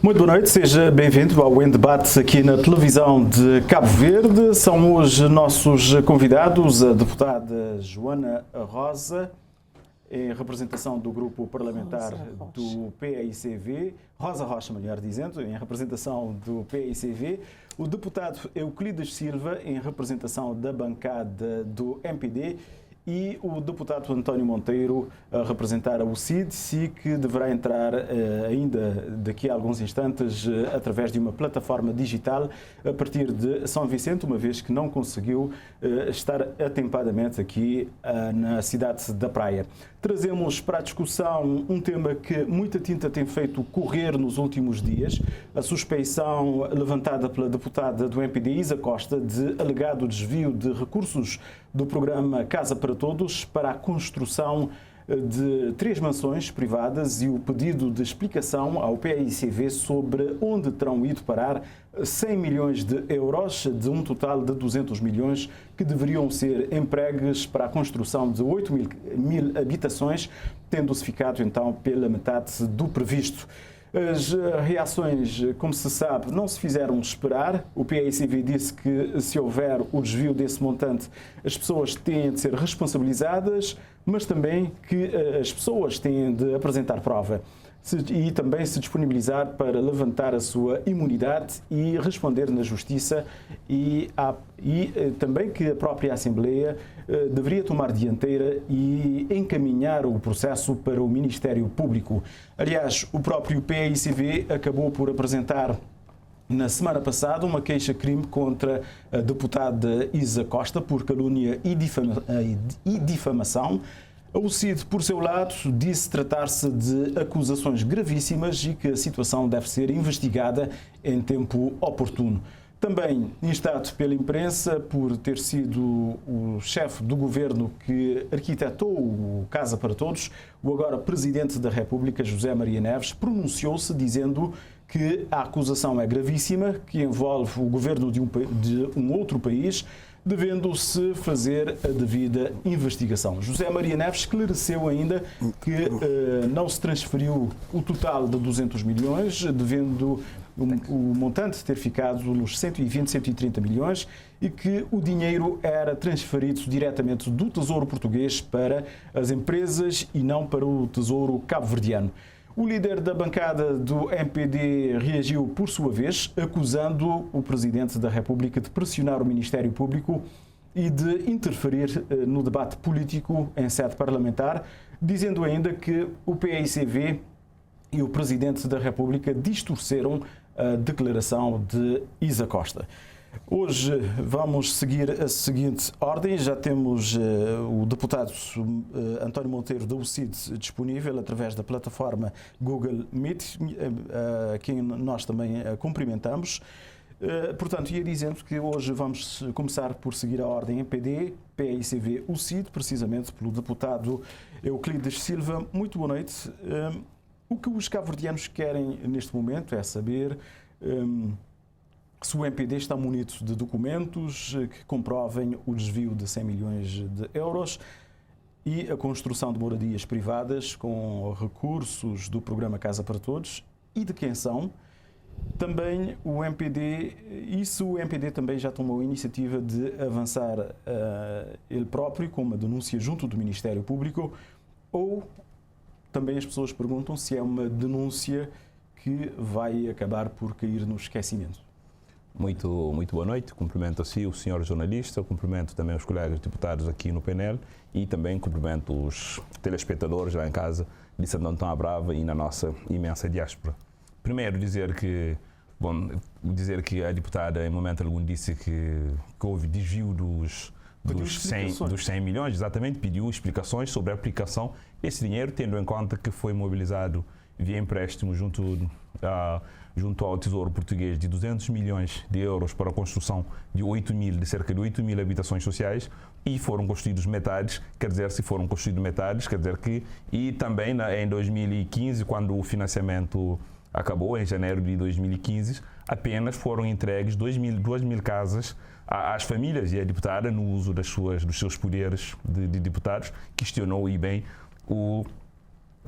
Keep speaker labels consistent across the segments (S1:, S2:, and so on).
S1: Muito boa noite, seja bem-vindo ao Em Debate aqui na televisão de Cabo Verde. São hoje nossos convidados a deputada Joana Rosa, em representação do grupo parlamentar do PAICV, Rosa Rocha, melhor dizendo, em representação do PAICV, o deputado Euclides Silva, em representação da bancada do MPD, e o deputado António Monteiro a representar a UCID, que deverá entrar ainda daqui a alguns instantes através de uma plataforma digital a partir de São Vicente, uma vez que não conseguiu estar atempadamente aqui na cidade da Praia. Trazemos para a discussão um tema que muita tinta tem feito correr nos últimos dias, a suspeição levantada pela deputada do MPD, Isa Costa, de alegado desvio de recursos do programa Casa para Todos para a construção de 3 mansões privadas e o pedido de explicação ao PAICV sobre onde terão ido parar 100 milhões de euros de um total de 200 milhões que deveriam ser empregues para a construção de 8 mil habitações, tendo-se ficado então pela metade do previsto. As reações, como se sabe, não se fizeram esperar. O PAICV disse que se houver o desvio desse montante, as pessoas têm de ser responsabilizadas, mas também que as pessoas têm de apresentar prova e também se disponibilizar para levantar a sua imunidade e responder na Justiça e também que a própria Assembleia deveria tomar dianteira e encaminhar o processo para o Ministério Público. Aliás, o próprio PAICV acabou por apresentar na semana passada uma queixa-crime contra a deputada Isa Costa por calúnia e difamação. A UCID, por seu lado, disse tratar-se de acusações gravíssimas e que a situação deve ser investigada em tempo oportuno. Também instado pela imprensa por ter sido o chefe do governo que arquitetou o Casa para Todos, o agora Presidente da República, José Maria Neves, pronunciou-se dizendo que a acusação é gravíssima, que envolve o governo de um outro país, devendo-se fazer a devida investigação. José Maria Neves esclareceu ainda que não se transferiu o total de 200 milhões, devendo o montante ter ficado nos 120, 130 milhões e que o dinheiro era transferido diretamente do Tesouro Português para as empresas e não para o Tesouro Cabo-Verdiano. O líder da bancada do MPD reagiu por sua vez, acusando o Presidente da República de pressionar o Ministério Público e de interferir no debate político em sede parlamentar, dizendo ainda que o PAICV e o Presidente da República distorceram a declaração de Isa Costa. Hoje vamos seguir a seguinte ordem. Já temos o deputado António Monteiro da UCID disponível através da plataforma Google Meet, a quem nós também cumprimentamos. Portanto, ia dizendo que hoje vamos começar por seguir a ordem MPD, PAICV, UCID, precisamente pelo deputado Euclides Silva. Muito boa noite. O que os cabo-verdianos querem neste momento é saber se o MPD está munido de documentos que comprovem o desvio de 100 milhões de euros e a construção de moradias privadas com recursos do programa Casa para Todos e de quem são. Também o MPD, o MPD também já tomou a iniciativa de avançar ele próprio com uma denúncia junto do Ministério Público, ou também as pessoas perguntam se é uma denúncia que vai acabar por cair no esquecimento.
S2: Muito boa noite. Cumprimento a si, o senhor jornalista, cumprimento também os colegas deputados aqui no painel e também cumprimento os telespectadores lá em casa de Santo Antão à Brava e na nossa imensa diáspora. Primeiro, dizer que a deputada, em momento algum, disse que houve desvio dos 100 milhões, exatamente, pediu explicações sobre a aplicação desse dinheiro, tendo em conta que foi mobilizado via empréstimo junto ao Tesouro Português de 200 milhões de euros para a construção de cerca de 8 mil habitações sociais e foram construídos metades, quer dizer, se foram construídos metades, quer dizer que, e também em 2015, quando o financiamento acabou, em janeiro de 2015, apenas foram entregues 2 mil casas às famílias, e a deputada, no uso dos seus poderes de deputados, questionou e bem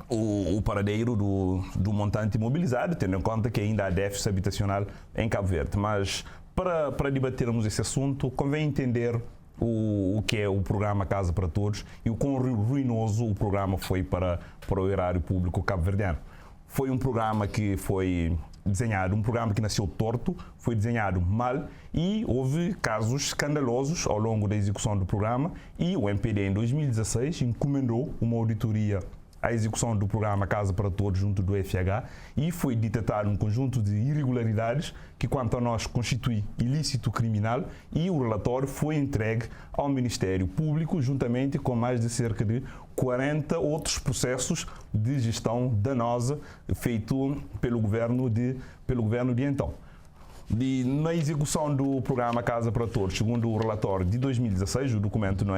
S2: o paradeiro do montante imobilizado, tendo em conta que ainda há déficit habitacional em Cabo Verde. Mas para debatermos esse assunto, convém entender o que é o programa Casa para Todos e o quão ruinoso o programa foi para o erário público cabo-verdiano. Foi um programa que foi desenhado, um programa que nasceu torto, foi desenhado mal e houve casos escandalosos ao longo da execução do programa e o MPD em 2016 encomendou uma auditoria à execução do programa Casa para Todos junto do FH e foi detectado um conjunto de irregularidades que, quanto a nós, constitui ilícito criminal e o relatório foi entregue ao Ministério Público juntamente com mais de cerca de 40 outros processos de gestão danosa feito pelo governo de então. Na execução do programa Casa para Todos, segundo o relatório de 2016, o documento não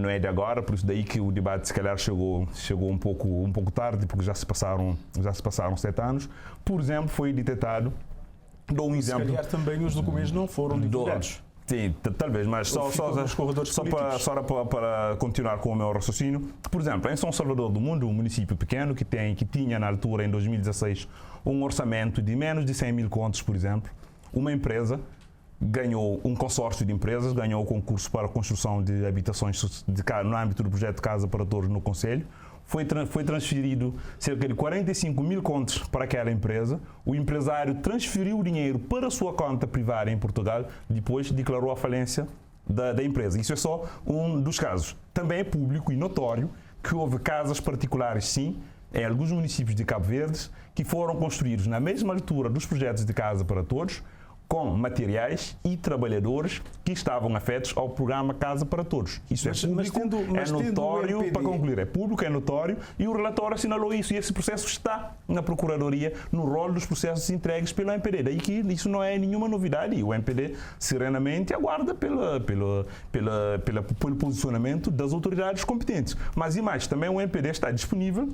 S2: é de agora, por isso daí que o debate se calhar chegou um pouco tarde, porque já se passaram 7 anos. Por exemplo, foi detectado, dou um exemplo.
S1: Se calhar também os documentos não foram divulgados.
S2: Sim, talvez, mas só para continuar com o meu raciocínio. Por exemplo, em São Salvador do Mundo, um município pequeno que tinha na altura, em 2016, um orçamento de menos de 100 mil contos, por exemplo, uma empresa ganhou, um consórcio de empresas ganhou o concurso para a construção de habitações no âmbito do projeto Casa para Todos no Conselho. Foi transferido cerca de 45 mil contos para aquela empresa. O empresário transferiu o dinheiro para a sua conta privada em Portugal, depois declarou a falência da empresa. Isso é só um dos casos. Também é público e notório que houve casas particulares, sim, em alguns municípios de Cabo Verde, que foram construídos na mesma altura dos projetos de Casa para Todos, com materiais e trabalhadores que estavam afetos ao programa Casa para Todos. Isso é público, é notório, para concluir, é público, é notório, e o relatório assinalou isso, e esse processo está na Procuradoria, no rol dos processos entregues pelo MPD. Daí que isso não é nenhuma novidade, e o MPD serenamente aguarda pelo posicionamento das autoridades competentes. Mas e mais, também o MPD está disponível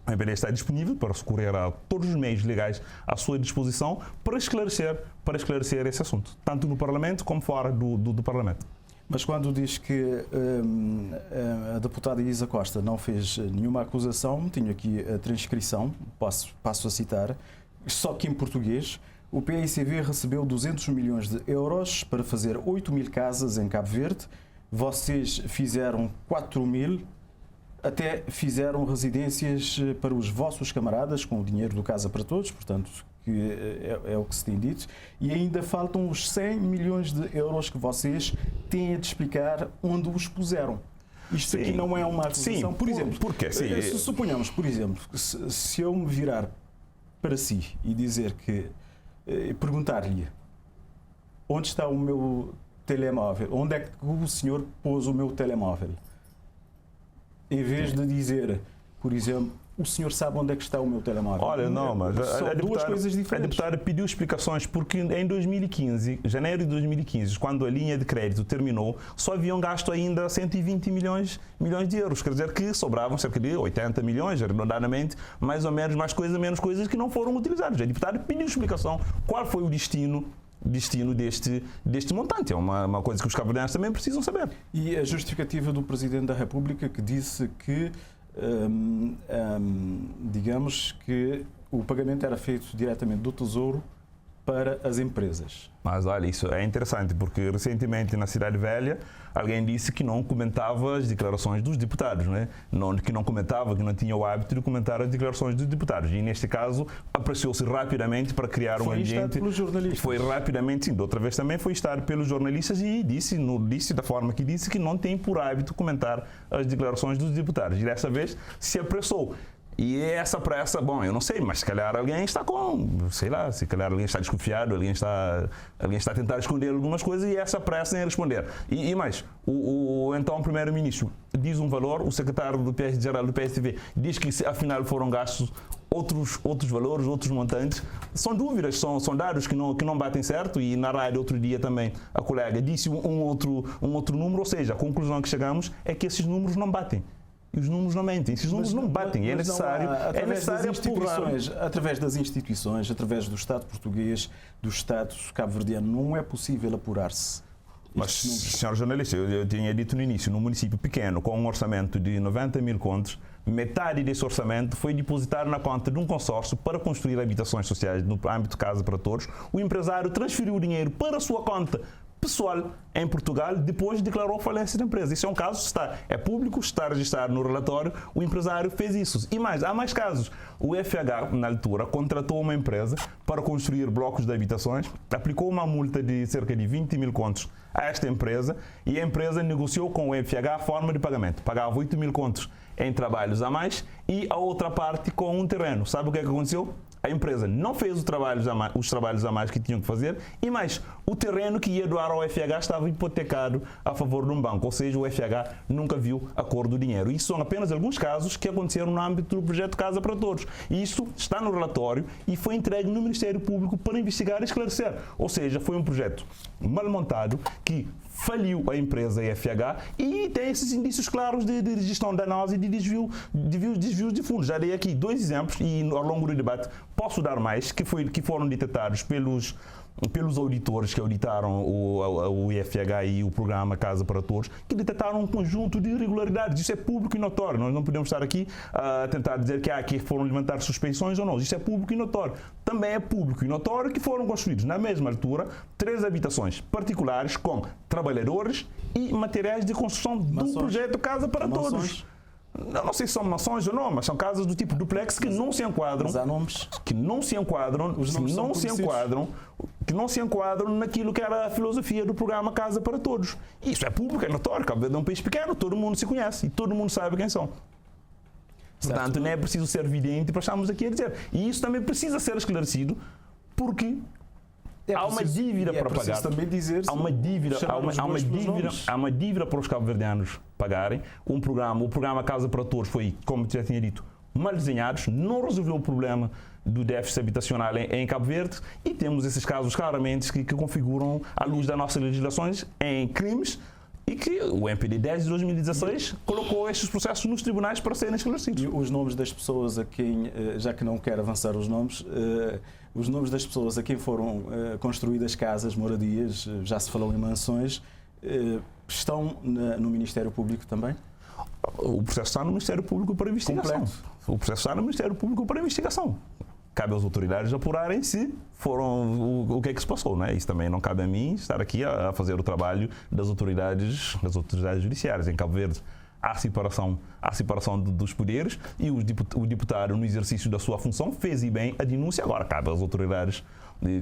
S2: o MPD está disponível para recorrer a todos os meios legais à sua disposição para esclarecer esse assunto, tanto no Parlamento como fora do Parlamento.
S1: Mas quando diz que a deputada Isa Costa não fez nenhuma acusação, tenho aqui a transcrição, passo a citar, só que em português, o PICV recebeu 200 milhões de euros para fazer 8 mil casas em Cabo Verde, vocês fizeram 4 mil, até fizeram residências para os vossos camaradas com o dinheiro do Casa para Todos, portanto, que é o que se tem dito, e ainda faltam os 100 milhões de euros que vocês têm de explicar onde os puseram. Isto aqui não é uma acusação. Por exemplo, suponhamos, por exemplo, se eu me virar para si e dizer que, perguntar-lhe onde está o meu telemóvel, onde é que o senhor pôs o meu telemóvel? Em vez de dizer, por exemplo, o senhor sabe onde é que está o meu telemóvel?
S2: Olha, não, mas
S1: são duas coisas diferentes.
S2: A deputada pediu explicações porque em 2015, janeiro de 2015, quando a linha de crédito terminou, só haviam gasto ainda 120 milhões de euros. Quer dizer que sobravam cerca de 80 milhões, arredondadamente, mais ou menos, mais coisas, menos coisas que não foram utilizadas. A deputada pediu explicação qual foi o destino deste montante. É uma coisa que os cabo-verdianos também precisam saber.
S1: E a justificativa do Presidente da República que disse que, digamos que o pagamento era feito diretamente do Tesouro para as empresas.
S2: Mas olha, isso é interessante, porque recentemente na Cidade Velha alguém disse que não comentava as declarações dos deputados, né? Que não comentava, que não tinha o hábito de comentar as declarações dos deputados. E neste caso apreciou-se rapidamente para criar um ambiente. Foi instado
S1: pelos jornalistas.
S2: Foi rapidamente, sim, de outra vez também foi instado pelos jornalistas e disse da forma que disse que não tem por hábito comentar as declarações dos deputados. E dessa vez se apressou. E essa pressa, bom, eu não sei, mas se calhar alguém está se calhar alguém está desconfiado, alguém está a tentar esconder algumas coisas e essa pressa em responder. E mais, o então Primeiro-Ministro diz um valor, o secretário geral do PSTV diz que afinal foram gastos outros valores, outros montantes. São dúvidas, são dados que não batem certo e na rádio outro dia também a colega disse um outro número, ou seja, a conclusão que chegamos é que esses números não batem. E os números não mentem, esses números não batem, é necessário
S1: através das instituições, através do Estado português, do Estado cabo-verdiano, não é possível apurar-se
S2: Mas, senhor jornalista, eu tinha dito no início, num município pequeno, com um orçamento de 90 mil contos, metade desse orçamento foi depositado na conta de um consórcio para construir habitações sociais no âmbito Casa para Todos. O empresário transferiu o dinheiro para a sua conta pessoal em Portugal, depois declarou falência da empresa. Isso é um caso, é público, está registrado no relatório, o empresário fez isso. E mais, há mais casos. O FH, na altura, contratou uma empresa para construir blocos de habitações, aplicou uma multa de cerca de 20 mil contos a esta empresa e a empresa negociou com o FH a forma de pagamento. Pagava 8 mil contos em trabalhos a mais e a outra parte com um terreno. Sabe o que é que aconteceu? A empresa não fez os trabalhos a mais que tinham que fazer e mais, o terreno que ia doar ao FH estava hipotecado a favor de um banco, ou seja, o FH nunca viu a cor do dinheiro. Isso são apenas alguns casos que aconteceram no âmbito do projeto Casa para Todos. E isso está no relatório e foi entregue no Ministério Público para investigar e esclarecer. Ou seja, foi um projeto mal montado que faliu a empresa FH e tem esses indícios claros de gestão danosa e de desvios de fundos. Já dei aqui 2 exemplos e ao longo do debate posso dar mais, que foram detectados pelos auditores que auditaram o IFH e o programa Casa para Todos, que detectaram um conjunto de irregularidades. Isso é público e notório. Nós não podemos estar aqui a tentar dizer que foram levantar suspeições ou não. Isso é público e notório. Também é público e notório que foram construídos, na mesma altura, 3 habitações particulares com trabalhadores e materiais de construção do projeto Casa para Todos. Não sei se são mansões ou não, mas são casas do tipo duplex que não se enquadram.
S1: Mas há nomes.
S2: Que não se enquadram, que não se enquadram naquilo que era a filosofia do programa Casa para Todos. Isso é público, é notório. Cabo Verde é um país pequeno, todo mundo se conhece e todo mundo sabe quem são. Certo. Portanto, não é preciso ser evidente para estarmos aqui a dizer. E isso também precisa ser esclarecido porque há uma dívida para pagar.
S1: Também dizer
S2: há uma dívida para os cabo-verdianos pagarem. O programa Casa para Todos foi, como já tinha dito, mal desenhado, não resolveu o problema do déficit habitacional em Cabo Verde e temos esses casos claramente que configuram, à luz das nossas legislações, em crimes e que o MPD 10 de 2016 colocou estes processos nos tribunais para serem esclarecidos.
S1: E os nomes das pessoas a quem, já que não quero avançar os nomes das pessoas a quem foram construídas casas, moradias, já se falou em mansões, estão no Ministério Público também?
S2: O processo está no Ministério Público para investigação.
S1: Completo.
S2: O processo está no Ministério Público para investigação. Cabe às autoridades apurarem se foram o que é que se passou, né? Isso também não cabe a mim estar aqui a fazer o trabalho das autoridades judiciárias. Em Cabo Verde há separação dos poderes e o deputado, no exercício da sua função, fez e bem a denúncia. Agora cabe às autoridades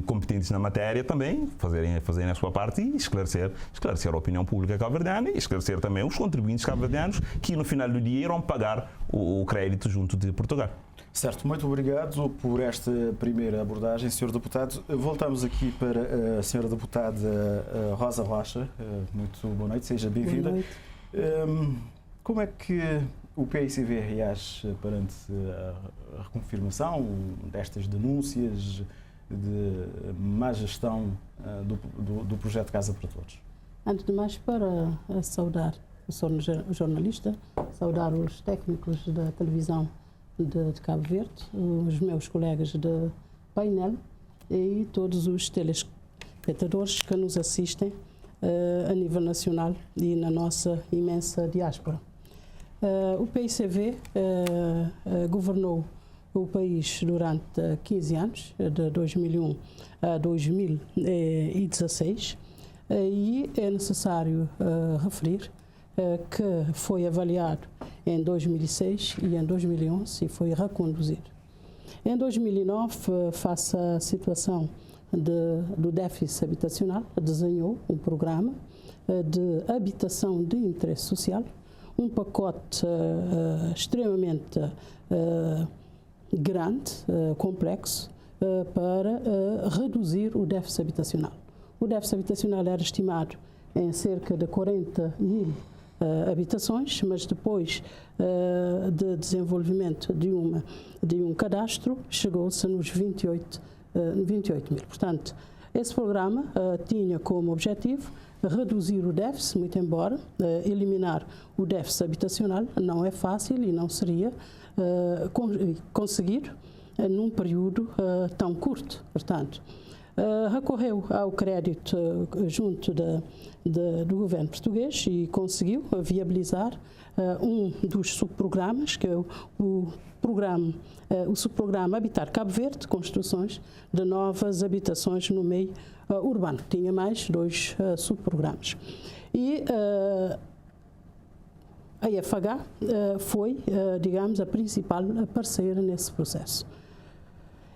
S2: competentes na matéria também fazerem a sua parte e esclarecer a opinião pública cabo-verdiana e esclarecer também os contribuintes cabo-verdianos que no final do dia irão pagar o crédito junto de Portugal.
S1: Certo, muito obrigado por esta primeira abordagem, Sr. Deputado. Voltamos aqui para a Sra. Deputada Rosa Rocha. Muito boa noite, seja bem-vinda.
S3: Boa noite.
S1: Como é que o PICV reage perante a reconfirmação destas denúncias de má gestão do projeto Casa para Todos?
S3: Antes de mais, para saudar o senhor jornalista, saudar os técnicos da televisão de Cabo Verde, os meus colegas de painel e todos os telespectadores que nos assistem a nível nacional e na nossa imensa diáspora. O PICV governou o país durante 15 anos, de 2001 a 2016, e é necessário referir que foi avaliado em 2006 e em 2011 e foi reconduzido. Em 2009, face à situação do déficit habitacional, desenhou um programa de habitação de interesse social, um pacote extremamente grande, complexo, para reduzir o déficit habitacional. O déficit habitacional era estimado em cerca de 40 mil habitações, mas depois de desenvolvimento de um cadastro, chegou-se nos 28 mil. Portanto, esse programa tinha como objetivo reduzir o déficit, muito embora eliminar o déficit habitacional não é fácil e não seria conseguido num período tão curto. Portanto, recorreu ao crédito junto do governo português e conseguiu viabilizar um dos subprogramas, que é o subprograma Habitar Cabo Verde, construções de novas habitações no meio urbano. Tinha mais 2 subprogramas. E a IFH foi, digamos, a principal parceira nesse processo.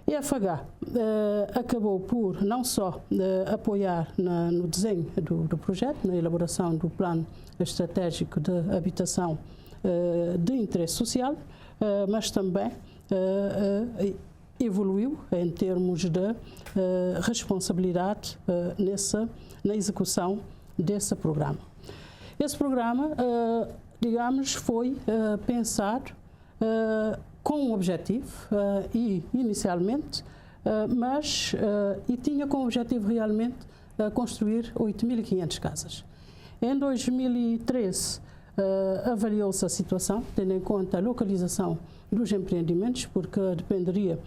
S3: A IFH acabou por não só apoiar no desenho do projeto, na elaboração do plano estratégico de habitação de interesse social, mas também evoluiu em termos de responsabilidade na execução desse programa. Esse programa, digamos, foi pensado com um objetivo e inicialmente, e tinha como objetivo realmente construir 8.500 casas. Em 2013 avaliou-se a situação, tendo em conta a localização dos empreendimentos, porque dependeria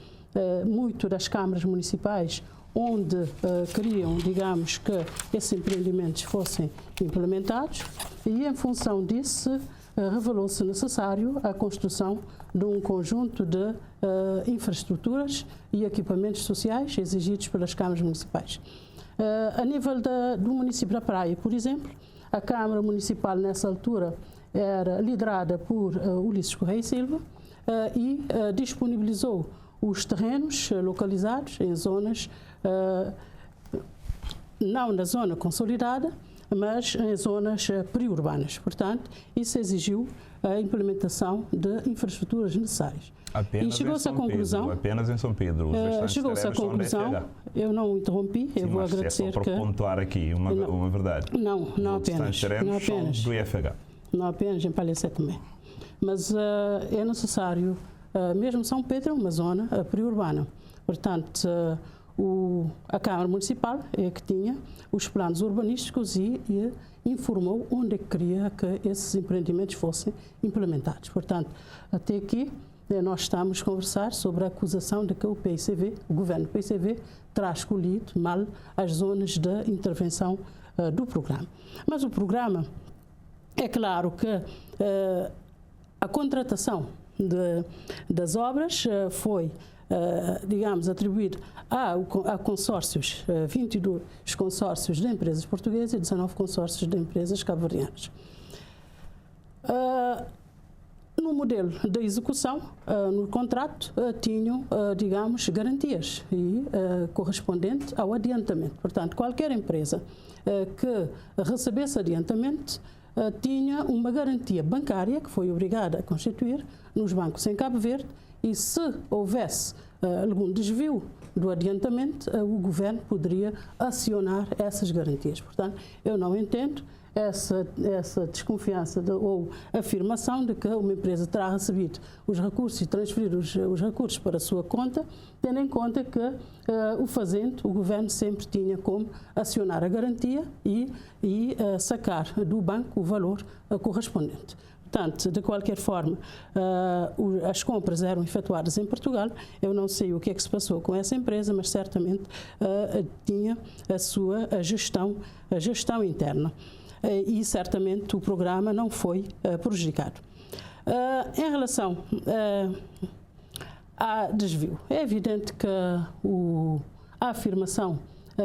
S3: muito das câmaras municipais onde queriam, digamos, que esses empreendimentos fossem implementados, e em função disso revelou-se necessário a construção de um conjunto de infraestruturas e equipamentos sociais exigidos pelas câmaras municipais. A nível do município da Praia, por exemplo, a Câmara Municipal nessa altura era liderada por Ulisses Correia e Silva e disponibilizou os terrenos localizados em zonas, não na zona consolidada, mas em zonas periurbanas. Portanto, isso exigiu a implementação de infraestruturas necessárias.
S2: Apenas
S3: e chegou-se à conclusão.
S2: Apenas em São Pedro.
S3: Chegou-se à conclusão. Eu não interrompi.
S2: Sim,
S3: eu vou agradecer.
S2: É só para pontuar aqui uma verdade.
S3: Não apenas.
S2: Não apenas. Do IFH.
S3: Não apenas, em Palhaçé também. Mas é necessário, mesmo São Pedro é uma zona periurbana. Portanto, a Câmara Municipal é que tinha os planos urbanísticos e informou onde é que queria que esses empreendimentos fossem implementados. Portanto, até aqui nós estamos a conversar sobre a acusação de que o PICV, o governo do PICV, terá escolhido mal as zonas de intervenção do programa. Mas o programa, é claro que a contratação das obras foi, digamos, atribuído a consórcios, 22 consórcios de empresas portuguesas e 19 consórcios de empresas cabo-verdianas. No modelo de execução, no contrato, tinham, digamos, garantias e correspondente ao adiantamento. Portanto, qualquer empresa que recebesse adiantamento tinha uma garantia bancária que foi obrigada a constituir nos bancos em Cabo Verde, e se houvesse algum desvio do adiantamento, o governo poderia acionar essas garantias. Portanto, eu não entendo essa desconfiança ou afirmação de que uma empresa terá recebido os recursos e transferido os recursos para a sua conta, tendo em conta que o governo sempre tinha como acionar a garantia e sacar do banco o valor correspondente. Portanto, de qualquer forma, as compras eram efetuadas em Portugal. Eu não sei o que é que se passou com essa empresa, mas certamente tinha a sua gestão interna. E certamente o programa não foi prejudicado. Em relação a desvio, é evidente que a afirmação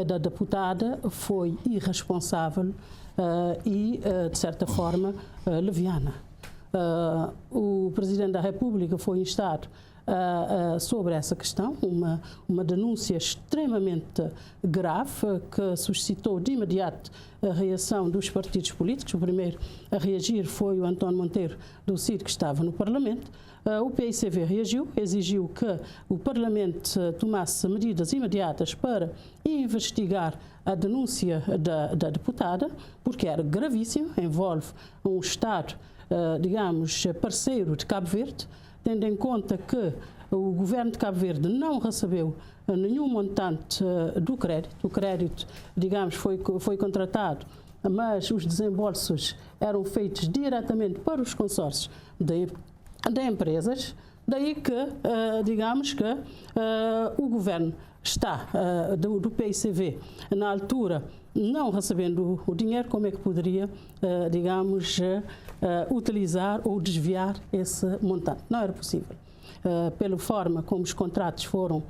S3: da deputada foi irresponsável e, de certa forma, leviana. O Presidente da República foi instado sobre essa questão, uma denúncia extremamente grave que suscitou de imediato a reação dos partidos políticos. O primeiro a reagir foi o António Monteiro do CID, que estava no Parlamento. O PICV reagiu, exigiu que o Parlamento tomasse medidas imediatas para investigar a denúncia da deputada, porque era gravíssimo, envolve um Estado, digamos, parceiro de Cabo Verde, tendo em conta que o governo de Cabo Verde não recebeu nenhum montante do crédito. O crédito, digamos, foi contratado, mas os desembolsos eram feitos diretamente para os consórcios de empresas. Daí que, digamos que o governo está, do PICV, na altura, não recebendo o dinheiro, como é que poderia, digamos, utilizar ou desviar esse montante? Não era possível. Pela forma como os contratos foram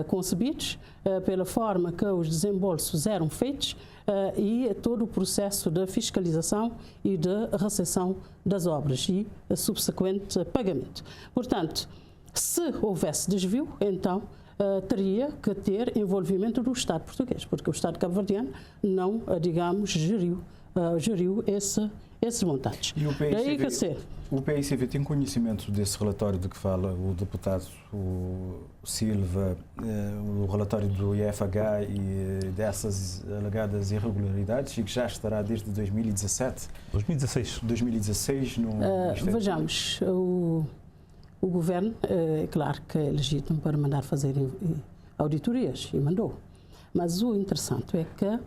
S3: concebidos, pela forma que os desembolsos eram feitos e todo o processo de fiscalização e de recepção das obras e subsequente pagamento. Portanto, se houvesse desvio, então teria que ter envolvimento do Estado português, porque o Estado cabo-verdiano não, digamos, geriu esses montantes.
S1: E o PICV tem conhecimento desse relatório de que fala o deputado Silva, o relatório do IFH e dessas alegadas irregularidades, e que já estará desde 2017? 2016 no Ministério.
S3: Vejamos, o governo, é claro que é legítimo para mandar fazer auditorias, e mandou. Mas o interessante é que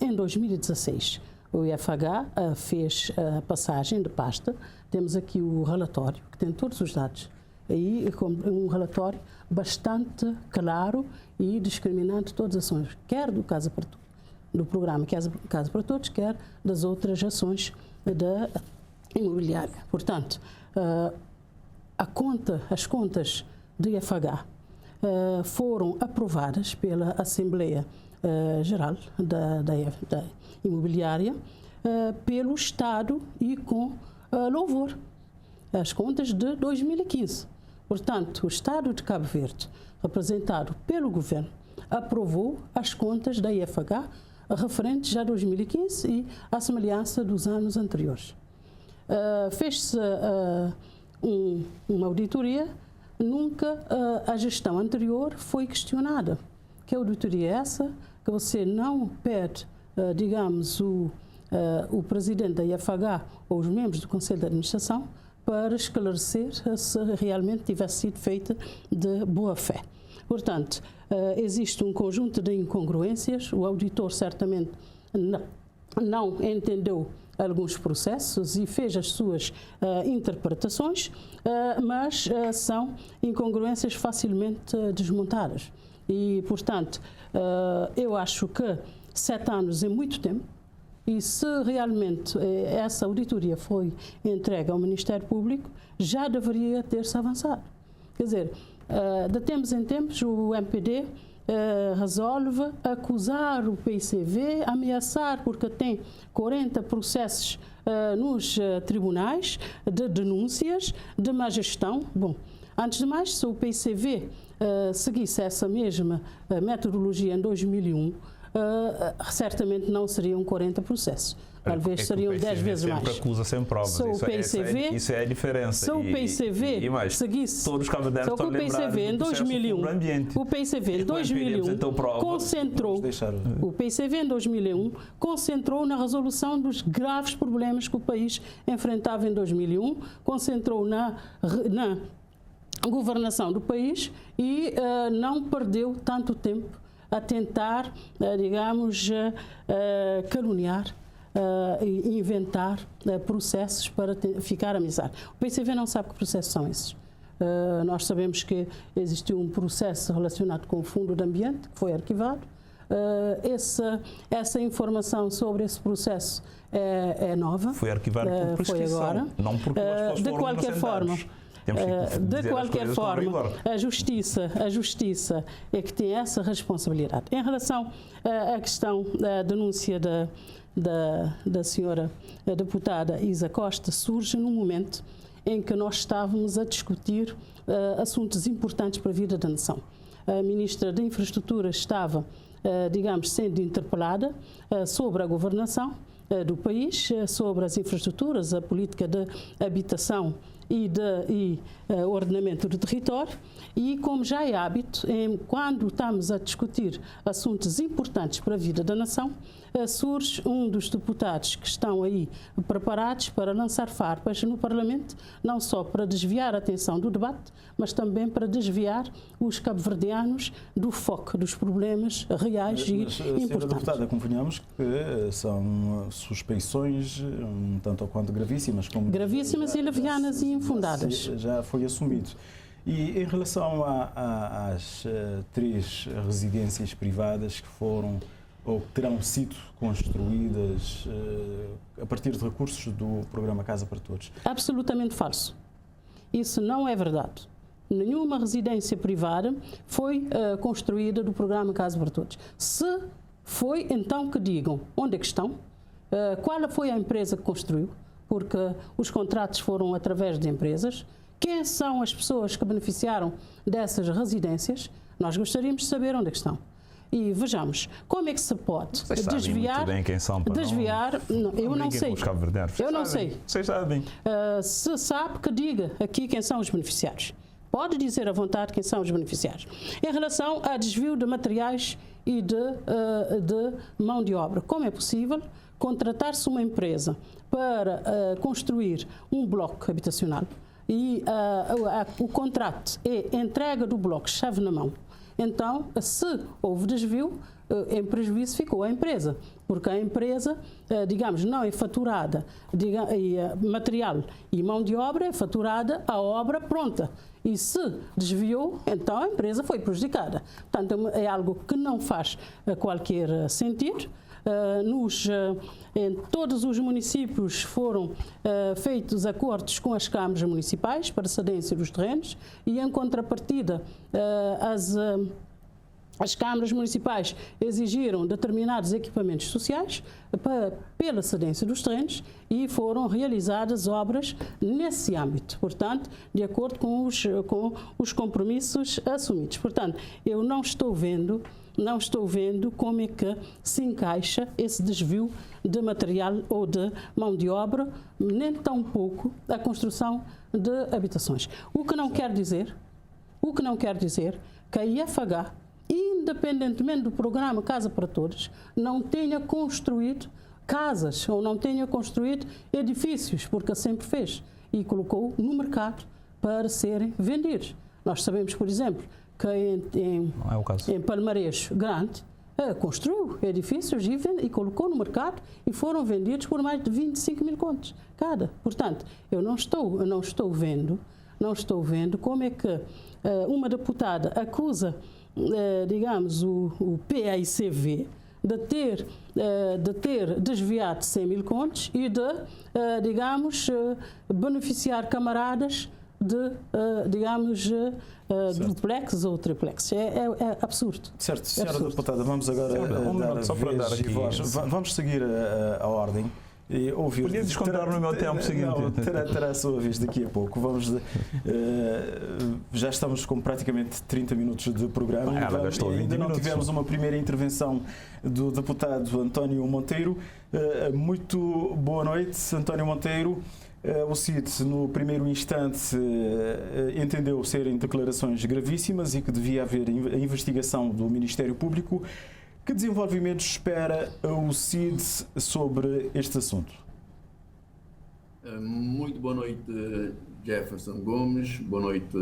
S3: em 2016 o IFH fez a passagem de pasta. Temos aqui o relatório, que tem todos os dados. E um relatório bastante claro e discriminante todas as ações, quer do Casa para Todos, do programa Casa para Todos, quer das outras ações da imobiliária. Portanto, as contas do IFH foram aprovadas pela Assembleia Geral da Imobiliária pelo Estado e com louvor. As contas de 2015. Portanto, o Estado de Cabo Verde, representado pelo Governo, aprovou as contas da IFH referentes a 2015 e à semelhança dos anos anteriores. Fez-se uma auditoria, nunca a gestão anterior foi questionada. Que auditoria é essa? Que você não pede, digamos, o presidente da IFH ou os membros do Conselho de Administração para esclarecer se realmente tivesse sido feita de boa fé. Portanto, existe um conjunto de incongruências, o auditor certamente não entendeu alguns processos e fez as suas interpretações, mas são incongruências facilmente desmontadas. E, portanto, eu acho que 7 anos é muito tempo. E se realmente essa auditoria foi entregue ao Ministério Público, já deveria ter-se avançado. Quer dizer, de tempos em tempos, o MPD resolve acusar o PICV, ameaçar, porque tem 40 processos nos tribunais de denúncias de má gestão. Bom, antes de mais, se o PICV seguisse essa mesma metodologia em 2001, certamente não seriam 40 processos. Talvez seriam 10 vezes mais.
S2: Sempre acusa sem provas. Isso é a diferença.
S3: Se o PICV seguisse,
S2: todos os cabo-verdianos estão lembrados do processo sobre o ambiente.
S3: O PICV em 2001 concentrou. O PICV em 2001 concentrou na resolução dos graves problemas que o país enfrentava em 2001, concentrou na governação do país e não perdeu tanto tempo a tentar, digamos, caluniar e inventar processos para ficar a ameaçar. O PICV não sabe que processos são esses. Nós sabemos que existiu um processo relacionado com o Fundo de Ambiente, que foi arquivado. Essa informação sobre esse processo é nova.
S2: Foi arquivado por prescrição,
S3: agora.
S2: Não porque as
S3: de qualquer forma. De qualquer forma, a justiça é que tem essa responsabilidade. Em relação à questão da denúncia da senhora deputada Isa Costa, surge num momento em que nós estávamos a discutir assuntos importantes para a vida da nação. A ministra da Infraestrutura estava, digamos, sendo interpelada sobre a governação do país, sobre as infraestruturas, a política de habitação e ordenamento do território, e como já é hábito, quando estamos a discutir assuntos importantes para a vida da nação, surge um dos deputados que estão aí preparados para lançar farpas no Parlamento, não só para desviar a atenção do debate, mas também para desviar os cabo-verdianos do foco dos problemas reais e importantes.
S1: Senhora deputada, convenhamos que são suspeições um tanto ou quanto gravíssimas.
S3: Gravíssimas e levianas e infundadas.
S1: Já foi assumido. E em relação às 3 residências privadas que foram ou que terão sido construídas a partir de recursos do programa Casa para Todos?
S3: Absolutamente falso. Isso não é verdade. Nenhuma residência privada foi construída do programa Casa para Todos. Se foi, então que digam onde é que estão, qual foi a empresa que construiu, porque os contratos foram através de empresas. Quem são as pessoas que beneficiaram dessas residências? Nós gostaríamos de saber onde é que estão. E vejamos, como é que se pode desviar...
S2: Bem quem são,
S3: eu não sei. Eu não sei.
S2: Vocês sabem.
S3: Se sabe, que diga aqui quem são os beneficiários. Pode dizer à vontade quem são os beneficiários. Em relação a desvio de materiais e de mão de obra, como é possível contratar-se uma empresa para construir um bloco habitacional e o contrato é entrega do bloco chave na mão? Então, se houve desvio, em prejuízo ficou a empresa, porque a empresa, digamos, não é faturada material e mão de obra, é faturada a obra pronta. E se desviou, então a empresa foi prejudicada. Portanto, é algo que não faz qualquer sentido. Em todos os municípios foram feitos acordos com as câmaras municipais para cedência dos terrenos e, em contrapartida, as câmaras municipais exigiram determinados equipamentos sociais pela cedência dos terrenos e foram realizadas obras nesse âmbito, portanto, de acordo com os compromissos assumidos. Portanto, eu não estou vendo como é que se encaixa esse desvio de material ou de mão de obra, nem tão pouco a construção de habitações. O que não quer dizer que a IFH, independentemente do programa Casa para Todos, não tenha construído casas ou não tenha construído edifícios, porque sempre fez e colocou no mercado para serem vendidos. Nós sabemos, por exemplo, que em Palmarejo Grande construiu edifícios e colocou no mercado e foram vendidos por mais de 25 mil contos cada. Portanto, eu não estou vendo como é que uma deputada acusa, digamos, o PAICV de ter desviado 100 mil contos e de, digamos, beneficiar camaradas de, digamos, duplex ou triplex. É absurdo.
S1: Certo, senhora deputada, vamos agora dar aqui voz. Vamos seguir a ordem. E ouvir.
S2: Podia descontar no meu tempo seguinte.
S1: Não, terá a sua vez daqui a pouco. Já estamos com praticamente 30 minutos de programa. Ainda não tivemos uma primeira intervenção do deputado António Monteiro. Muito boa noite, António Monteiro. O CID, no primeiro instante, entendeu serem declarações gravíssimas e que devia haver a investigação do Ministério Público. Que desenvolvimentos espera o CID sobre este assunto?
S4: Muito boa noite, Jefferson Gomes. Boa noite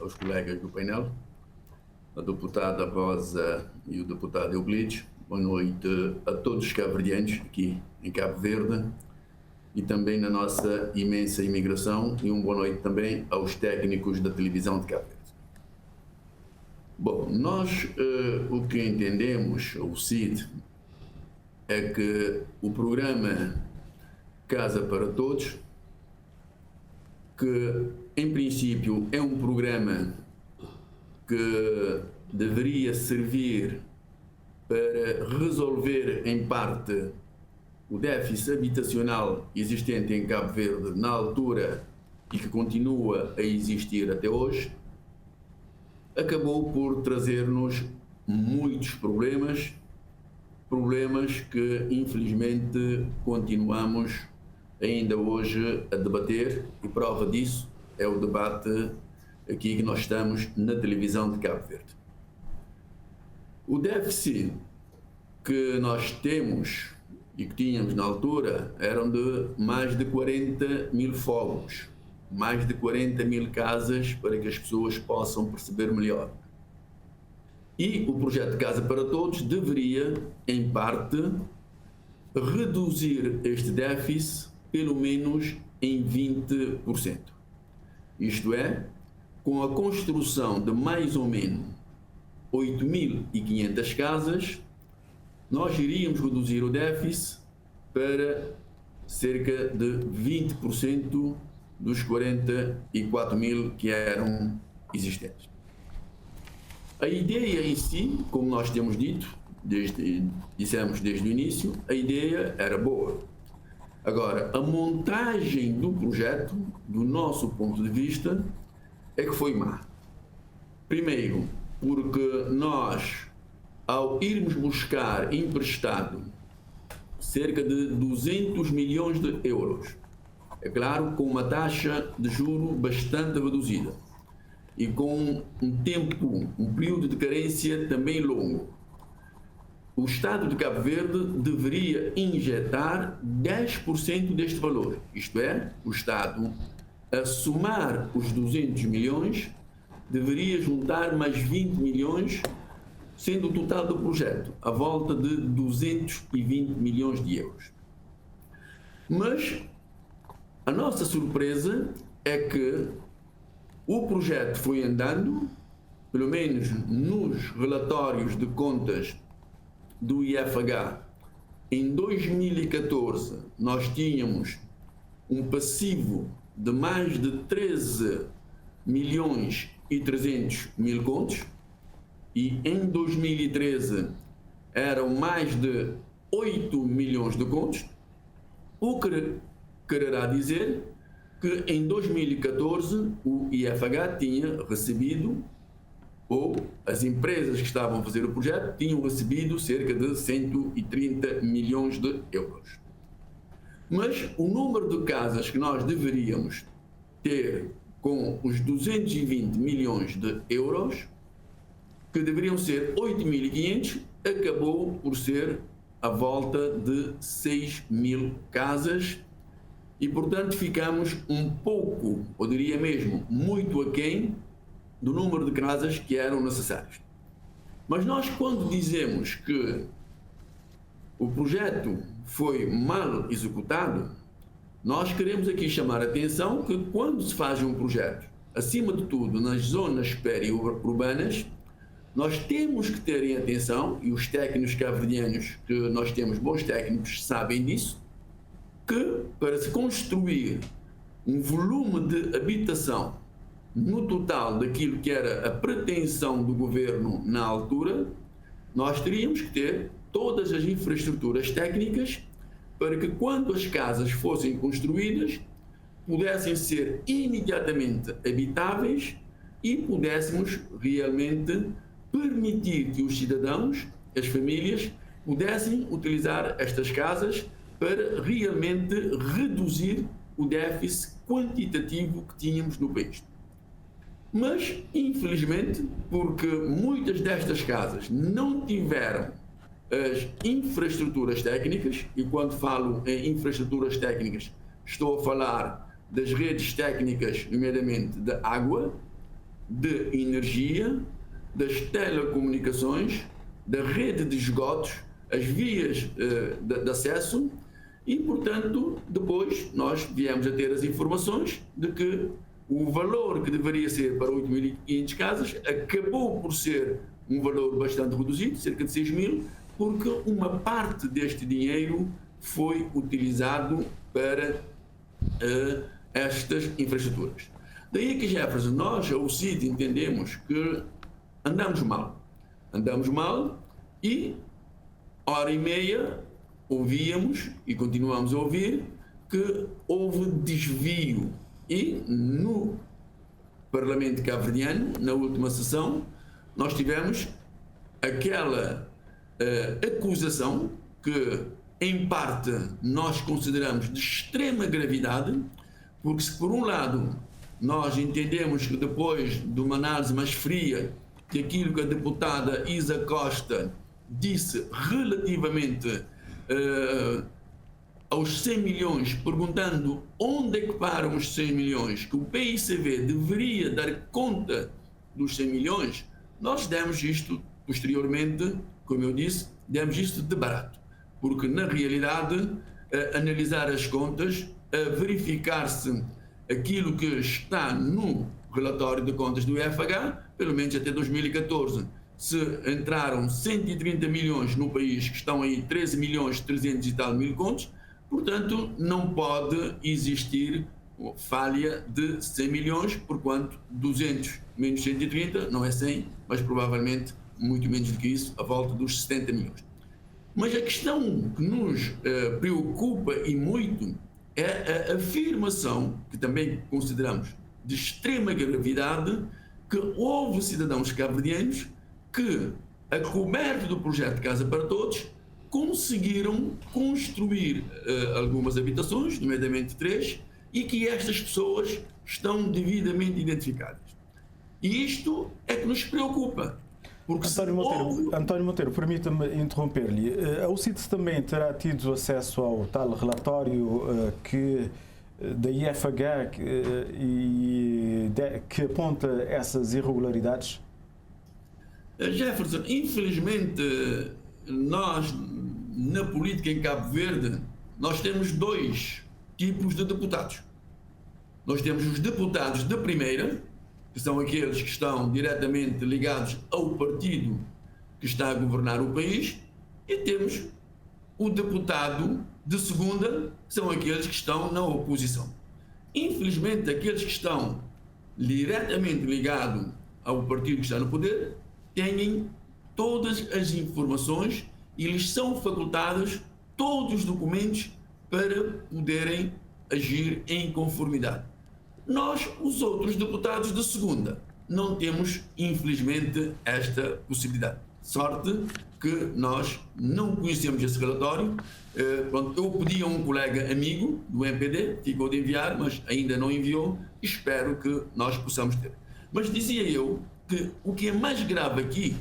S4: aos colegas do painel, a deputada Rosa e o deputado Euclides. Boa noite a todos os cabo-verdianos aqui em Cabo Verde e também na nossa imensa imigração, e boa noite também aos técnicos da televisão de Cabo Verde. Bom, nós o que entendemos, o CID, é que o programa Casa para Todos, que em princípio é um programa que deveria servir para resolver em parte o déficit habitacional existente em Cabo Verde na altura e que continua a existir até hoje, acabou por trazer-nos muitos problemas que infelizmente continuamos ainda hoje a debater, e prova disso é o debate aqui que nós estamos na televisão de Cabo Verde. O déficit que nós temos e que tínhamos na altura eram de mais de 40 mil fogos, mais de 40 mil casas para que as pessoas possam perceber melhor. E o projeto Casa para Todos deveria, em parte, reduzir este déficit pelo menos em 20%. Isto é, com a construção de mais ou menos 8.500 casas, nós iríamos reduzir o déficit para cerca de 20% dos 44 mil que eram existentes. A ideia em si, como nós temos dito, dissemos desde o início, a ideia era boa. Agora, a montagem do projeto, do nosso ponto de vista, é que foi má. Primeiro, porque nós, ao irmos buscar emprestado cerca de 200 milhões de euros, é claro, com uma taxa de juro bastante reduzida e com um período de carência também longo, o Estado de Cabo Verde deveria injetar 10% deste valor. Isto é, o Estado, a somar os 200 milhões, deveria juntar mais 20 milhões, sendo o total do projeto à volta de 220 milhões de euros. Mas a nossa surpresa é que o projeto foi andando, pelo menos nos relatórios de contas do IFH. Em 2014 nós tínhamos um passivo de mais de 13 milhões e 300 mil contos e em 2013 eram mais de 8 milhões de contos, o que quererá dizer que em 2014 o IFH tinha recebido, ou as empresas que estavam a fazer o projeto tinham recebido cerca de 130 milhões de euros. Mas o número de casas que nós deveríamos ter com os 220 milhões de euros, que deveriam ser 8.500, acabou por ser à volta de 6.000 casas e, portanto, ficamos um pouco, ou diria mesmo, muito aquém do número de casas que eram necessárias. Mas nós, quando dizemos que o projeto foi mal executado, nós queremos aqui chamar a atenção que quando se faz um projeto, acima de tudo nas zonas periurbanas, nós temos que ter em atenção, e os técnicos cabo-verdianos, que nós temos bons técnicos, sabem disso, que para se construir um volume de habitação no total daquilo que era a pretensão do governo na altura, nós teríamos que ter todas as infraestruturas técnicas para que quando as casas fossem construídas pudessem ser imediatamente habitáveis e pudéssemos realmente permitir que os cidadãos, as famílias, pudessem utilizar estas casas para realmente reduzir o déficit quantitativo que tínhamos no país. Mas, infelizmente, porque muitas destas casas não tiveram as infraestruturas técnicas, e quando falo em infraestruturas técnicas, estou a falar das redes técnicas, nomeadamente de água, de energia, das telecomunicações, da rede de esgotos, as vias de acesso, e, portanto, depois nós viemos a ter as informações de que o valor que deveria ser para 8.500 casas acabou por ser um valor bastante reduzido, cerca de 6.000, porque uma parte deste dinheiro foi utilizado para estas infraestruturas. Daí que, Jefferson, nós, ao CID, entendemos que andamos mal e, hora e meia, ouvíamos e continuamos a ouvir que houve desvio. E no Parlamento cabo-verdiano, na última sessão, nós tivemos aquela acusação que, em parte, nós consideramos de extrema gravidade, porque se por um lado nós entendemos que depois de uma análise mais fria que aquilo que a deputada Isa Costa disse relativamente aos 100 milhões, perguntando onde é que param os 100 milhões, que o PICV deveria dar conta dos 100 milhões, nós demos isto posteriormente, como eu disse, demos isto de barato. Porque, na realidade, analisar as contas, verificar-se aquilo que está no relatório de contas do IFH, pelo menos até 2014, se entraram 130 milhões no país, que estão aí 13 milhões 300 e tal mil contos, portanto, não pode existir falha de 100 milhões, porquanto 200 menos 130 não é 100, mas provavelmente muito menos do que isso, à volta dos 70 milhões. Mas a questão que nos preocupa e muito é a afirmação, que também consideramos de extrema gravidade, que houve cidadãos cabo-verdianos que, a coberto do projeto Casa para Todos, conseguiram construir algumas habitações, nomeadamente 3, e que estas pessoas estão devidamente identificadas. E isto é que nos preocupa. Porque
S1: António Monteiro, permita-me interromper-lhe. A UCITS também terá tido acesso ao tal relatório da IFH que aponta essas irregularidades?
S4: Jefferson, infelizmente, nós, na política em Cabo Verde, nós temos 2 tipos de deputados. Nós temos os deputados de primeira, que são aqueles que estão diretamente ligados ao partido que está a governar o país, e temos o deputado de segunda, que são aqueles que estão na oposição. Infelizmente, aqueles que estão diretamente ligados ao partido que está no poder têm todas as informações e lhes são facultados todos os documentos para poderem agir em conformidade. Nós, os outros deputados de segunda, não temos, infelizmente, esta possibilidade. Sorte que nós não conhecemos esse relatório. Eu pedi a um colega amigo do MPD, ficou de enviar, mas ainda não enviou. Espero que nós possamos ter. Mas dizia eu que o que é mais grave aqui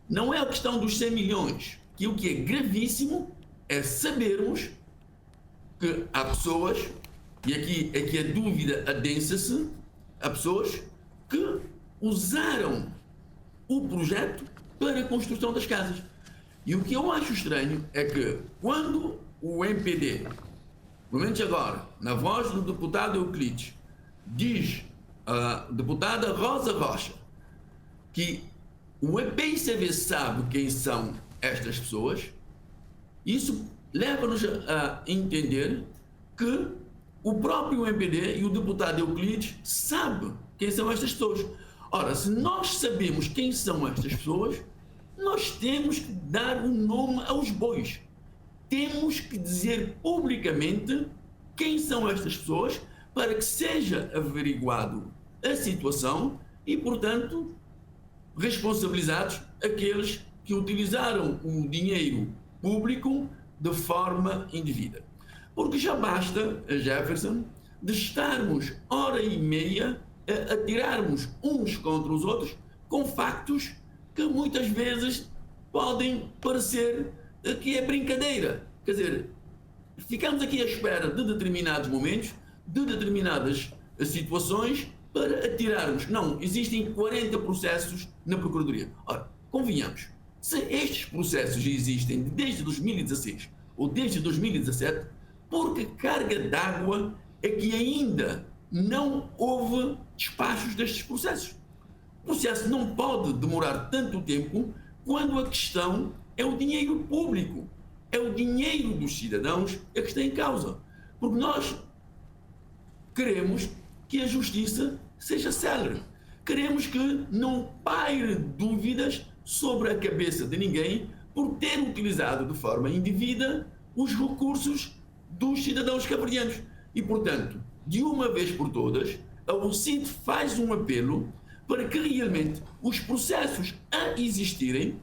S4: não é a questão dos 100 milhões, que o que é gravíssimo é sabermos que há pessoas, e aqui é que a dúvida adensa-se, há pessoas que usaram o projeto para a construção das casas. E o que eu acho estranho é que quando o MPD, pelo menos agora, na voz do deputado Euclides, diz a deputada Rosa Rocha que o PICV sabe quem são estas pessoas, isso leva-nos a entender que o próprio MPD e o deputado Euclides sabem quem são estas pessoas. Ora, se nós sabemos quem são estas pessoas, nós temos que dar um nome aos bois. Temos que dizer publicamente quem são estas pessoas para que seja averiguado a situação e, portanto, responsabilizados aqueles que utilizaram o dinheiro público de forma indevida. Porque já basta, Jefferson, de estarmos hora e meia a atirarmos uns contra os outros com factos que muitas vezes podem parecer que é brincadeira. Quer dizer, ficamos aqui à espera de determinados momentos, de determinadas situações para atirarmos. Não, existem 40 processos na Procuradoria. Ora, convenhamos, se estes processos existem desde 2016 ou desde 2017, por que carga d'água é que ainda não houve despachos destes processos? O processo não pode demorar tanto tempo quando a questão é o dinheiro público, é o dinheiro dos cidadãos que está em causa. Porque nós queremos que a justiça seja célere. Queremos que não paire dúvidas sobre a cabeça de ninguém por ter utilizado de forma indevida os recursos dos cidadãos cabo-verdianos. E, portanto, de uma vez por todas, a UCIT faz um apelo para que realmente os processos a existirem,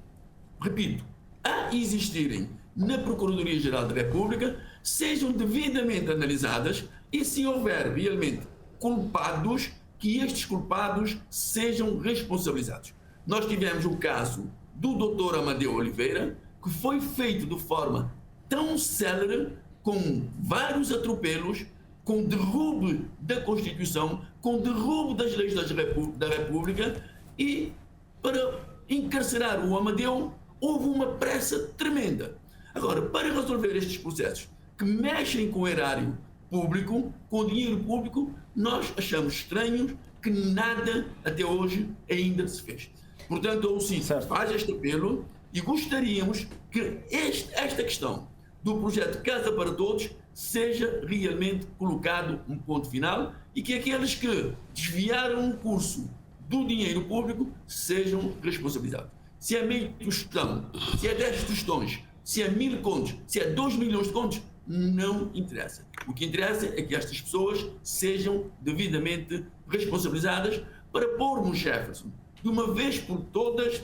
S4: repito, a existirem na Procuradoria-Geral da República, sejam devidamente analisadas e, se houver realmente culpados, que estes culpados sejam responsabilizados. Nós tivemos o caso do Dr. Amadeu Oliveira, que foi feito de forma tão célere, com vários atropelos, com derrube da Constituição, com derrube das leis da República, e para encarcerar o Amadeu houve uma pressa tremenda. Agora, para resolver estes processos que mexem com o erário público, com o dinheiro público, nós achamos estranho que nada até hoje ainda se fez. Portanto, o CID faz este apelo e gostaríamos que esta questão do projeto Casa para Todos seja realmente colocado um ponto final e que aqueles que desviaram o curso do dinheiro público sejam responsabilizados. Se é meio tostão, se é 10 tostões, se é 1000 contos, se é 2 milhões de contos, não interessa. O que interessa é que estas pessoas sejam devidamente responsabilizadas para pormos, Jefferson, de uma vez por todas,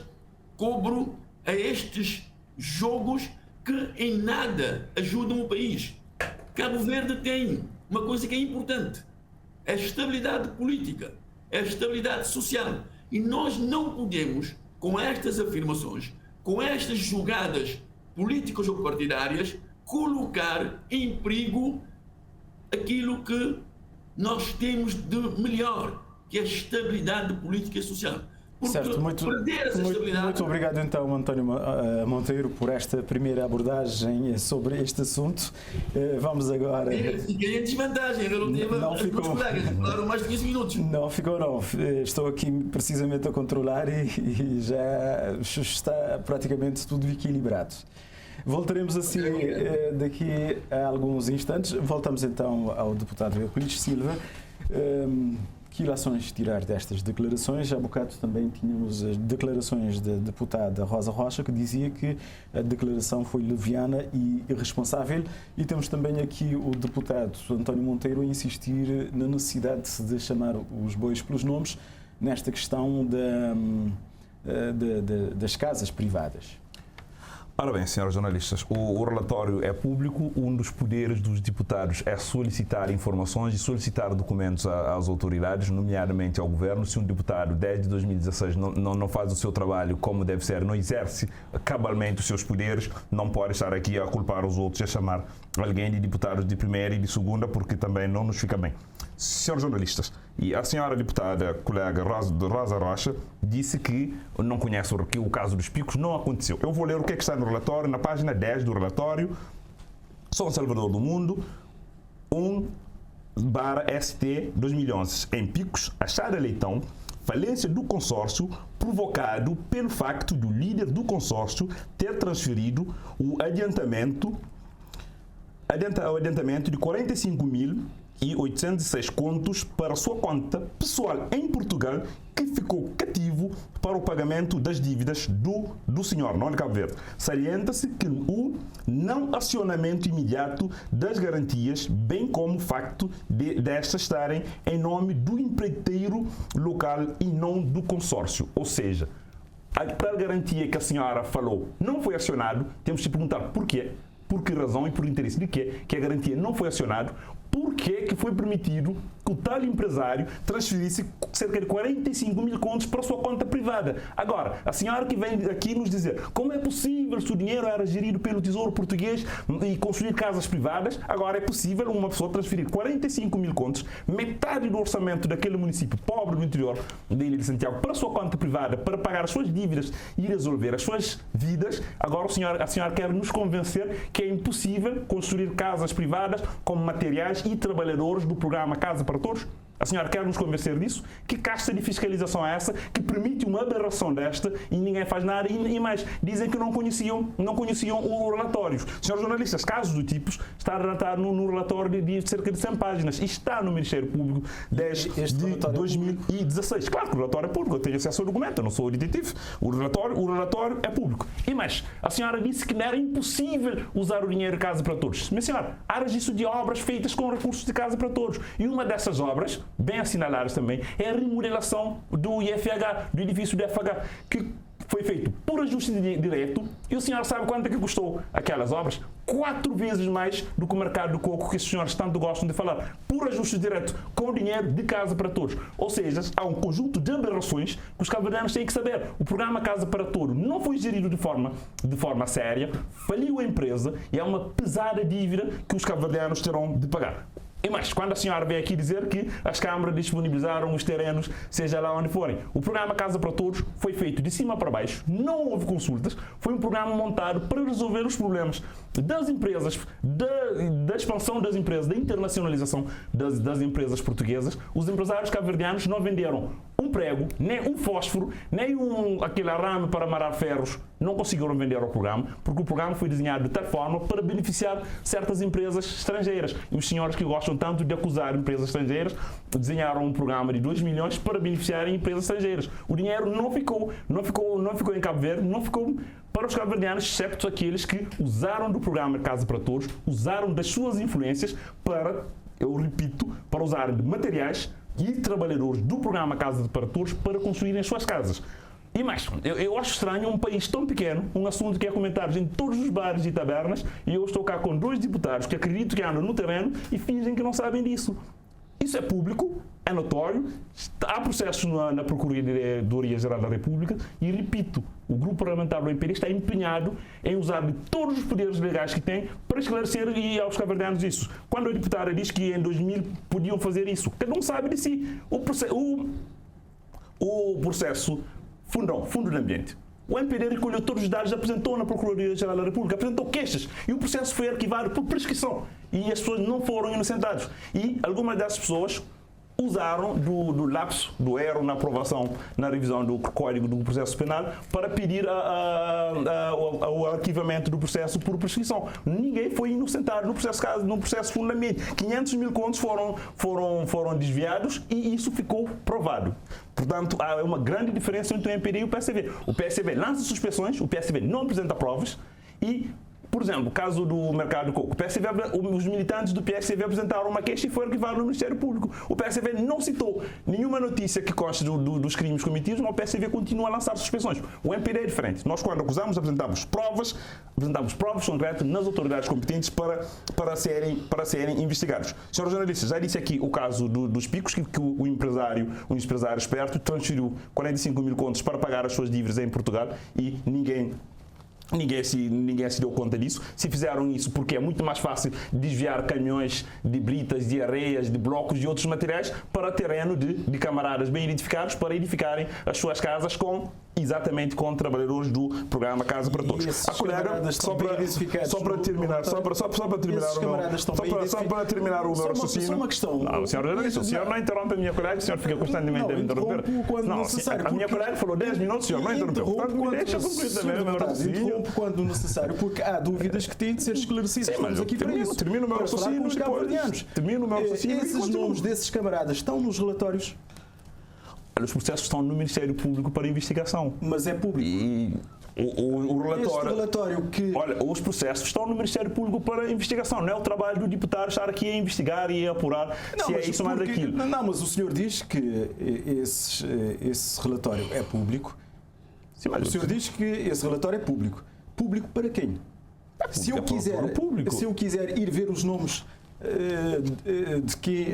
S4: cobro a estes jogos que em nada ajudam o país. Cabo Verde tem uma coisa que é importante, é a estabilidade política, é a estabilidade social. E nós não podemos, com estas afirmações, com estas jogadas políticas ou partidárias, colocar em perigo aquilo que nós temos de melhor, que é a estabilidade política e social. Porque
S1: certo, muito obrigado então, António Monteiro, por esta primeira abordagem sobre este assunto. Vamos agora...
S4: Fiquei em desvantagem,
S1: não ficou...
S4: colegas, falaram mais de 15 minutos.
S1: Não ficou, não. Estou aqui precisamente a controlar e já está praticamente tudo equilibrado. Voltaremos assim daqui a alguns instantes. Voltamos então ao deputado Euclides Silva. Que ilações tirar destas declarações? Há bocado também tínhamos as declarações da deputada Rosa Rocha, que dizia que a declaração foi leviana e irresponsável, e temos também aqui o deputado António Monteiro a insistir na necessidade de chamar os bois pelos nomes nesta questão das casas privadas.
S2: Ora bem, senhores jornalistas, o relatório é público. Um dos poderes dos deputados é solicitar informações e solicitar documentos às autoridades, nomeadamente ao governo. Se um deputado, desde 2016, não faz o seu trabalho como deve ser, não exerce cabalmente os seus poderes, não pode estar aqui a culpar os outros e a chamar alguém de deputados de primeira e de segunda, porque também não nos fica bem. Senhores jornalistas, e a senhora deputada, colega Rosa Rocha, disse que não conhece o caso dos picos, não aconteceu. Eu vou ler o que está no relatório, na página 10 do relatório. São Salvador do Mundo, 1/ST 2011. Em Picos, achada Leitão, falência do consórcio provocado pelo facto do líder do consórcio ter transferido o adiantamento de 45.806 contos para sua conta pessoal em Portugal, que ficou cativo para o pagamento das dívidas do senhor, não de Cabo Verde. Salienta-se que o não acionamento imediato das garantias, bem como o facto destas estarem em nome do empreiteiro local e não do consórcio. Ou seja, a tal garantia que a senhora falou não foi acionado, temos de perguntar porquê. Por que razão e por interesse de quê que a garantia não foi acionada? Por que foi permitido que o tal empresário transferisse cerca de 45.000 contos para a sua conta privada? Agora, a senhora que vem aqui nos dizer como é possível, se o dinheiro era gerido pelo Tesouro Português e construir casas privadas, agora é possível uma pessoa transferir 45.000 contos, metade do orçamento daquele município pobre do interior da Ilha de Santiago, para a sua conta privada, para pagar as suas dívidas e resolver as suas vidas. Agora a senhora quer nos convencer que é impossível construir casas privadas com materiais e trabalhadores do programa Casa para Todos? A senhora quer nos convencer disso? Que casta de fiscalização é essa que permite uma aberração desta e ninguém faz nada? E mais, dizem que não conheciam o relatório. Senhores jornalistas, casos do tipo está relatado no relatório de cerca de 100 páginas e está no Ministério Público desde 2016. Claro que o relatório é público, eu tenho acesso ao documento, eu não sou detetive. O relatório é público. E mais, a senhora disse que não era impossível usar o dinheiro de Casa para Todos. Minha senhora, há registro de obras feitas com recursos de Casa para Todos. E uma dessas obras, bem assinaladas também, é a remodelação do IFH, do edifício do IFH, que foi feito por ajuste direto e o senhor sabe quanto é que custou aquelas obras? 4 vezes mais do que o mercado do coco que os senhores tanto gostam de falar. Por ajuste direto, com dinheiro de Casa para Todos. Ou seja, há um conjunto de aberrações que os cabo-verdianos têm que saber. O programa Casa para Todos não foi gerido de forma séria, faliu a empresa e é uma pesada dívida que os cabo-verdianos terão de pagar. E mais, quando a senhora vem aqui dizer que as câmaras disponibilizaram os terrenos, seja lá onde forem. O programa Casa para Todos foi feito de cima para baixo, não houve consultas, foi um programa montado para resolver os problemas das empresas, da expansão das empresas, da internacionalização das empresas portuguesas. Os empresários cabo-verdianos não venderam um prego, nem um fósforo, nem aquele arame para amarrar ferros, não conseguiram vender ao programa, porque o programa foi desenhado de tal forma para beneficiar certas empresas estrangeiras. E os senhores que gostam tanto de acusar empresas estrangeiras desenharam um programa de 2 milhões para beneficiar empresas estrangeiras. O dinheiro não ficou em Cabo Verde, não ficou para os cabo-verdianos, excepto aqueles que usaram do programa Casa para Todos, usaram das suas influências para, eu repito, para usar de materiais e trabalhadores do programa Casa para Todos para construírem as suas casas. E mais, eu acho estranho um país tão pequeno, um assunto que é comentado em todos os bares e tabernas, e eu estou cá com 2 deputados que acredito que andam no terreno e fingem que não sabem disso. Isso é público, é notório, há processos na Procuradoria-Geral da República e, repito, o Grupo Parlamentar do MPD está empenhado em usar de todos os poderes legais que tem para esclarecer aos cabo-verdianos isso. Quando a deputada diz que em 2000 podiam fazer isso, cada um sabe de si. O processo Fundo de Ambiente. O MPD recolheu todos os dados, apresentou na Procuradoria-Geral da República, apresentou queixas e o processo foi arquivado por prescrição e as pessoas não foram inocentadas. E algumas dessas pessoas usaram do lapso, do erro na aprovação, na revisão do Código do Processo Penal para pedir o arquivamento do processo por prescrição. Ninguém foi inocentado no processo Fundo de Ambiente. 500 mil contos foram desviados e isso ficou provado. Portanto, há uma grande diferença entre o MPD e o PSV. O PSV lança suspeições, o PSV não apresenta provas e, por exemplo, o caso do mercado do coco. Os militantes do PSV apresentaram uma queixa e foi arquivado no Ministério Público. O PSV não citou nenhuma notícia que conste dos crimes cometidos, mas o PSV continua a lançar suspeições. O MPD é diferente. Nós, quando acusamos, apresentamos provas concretas nas autoridades competentes para serem investigados. Senhor jornalista, já disse aqui o caso dos picos, que um empresário esperto transferiu 45 mil contos para pagar as suas dívidas em Portugal e ninguém se deu conta disso. Se fizeram isso porque é muito mais fácil desviar caminhões de britas, de areias, de blocos e outros materiais para terreno de camaradas bem identificados para edificarem as suas casas exatamente com trabalhadores do programa Casa para Todos. A colega, só para terminar o meu raciocínio.
S1: Só uma questão.
S2: Não, o senhor não interrompe a minha colega, o senhor fica constantemente a me interromper. Não, a minha colega falou 10 minutos, o senhor não interrompeu. Portanto, me deixa concluir também o meu raciocínio.
S1: Quando necessário, porque há dúvidas que têm de ser esclarecidas.
S2: Sim, mas aqui termino o meu raciocínio depois. Termino o meu raciocínio.
S1: Esses nomes desses camaradas estão nos relatórios?
S2: Os processos estão no Ministério Público para investigação.
S1: Mas é público.
S2: E o relatório...
S1: Este relatório que...
S2: Olha, os processos estão no Ministério Público para investigação. Não é o trabalho do deputado estar aqui a investigar e a apurar se é isso ou mais aquilo.
S1: Não, mas o senhor diz que esse relatório é público.
S2: Sim, mas
S1: o senhor diz que esse relatório é público. Público para quem? Se eu quiser ir ver os nomes de que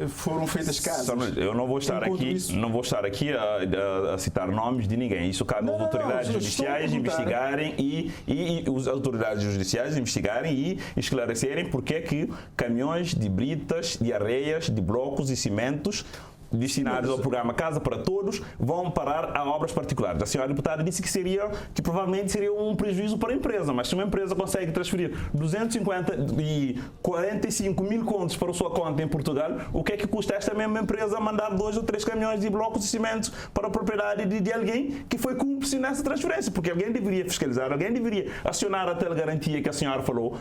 S1: foram feitas casas.
S2: Eu não vou estar aqui a citar nomes de ninguém. Isso cabe às autoridades judiciais investigarem e as autoridades judiciais investigarem e esclarecerem porque é que caminhões de britas, de areias, de blocos e cimentos destinados ao programa Casa para Todos vão parar a obras particulares. A senhora deputada disse que provavelmente seria um prejuízo para a empresa, mas se uma empresa consegue transferir 245 mil contos para a sua conta em Portugal, o que é que custa esta mesma empresa mandar 2 ou 3 caminhões de blocos e cimentos para a propriedade de alguém que foi cúmplice nessa transferência? Porque alguém deveria fiscalizar, alguém deveria acionar a telegarantia que a senhora falou,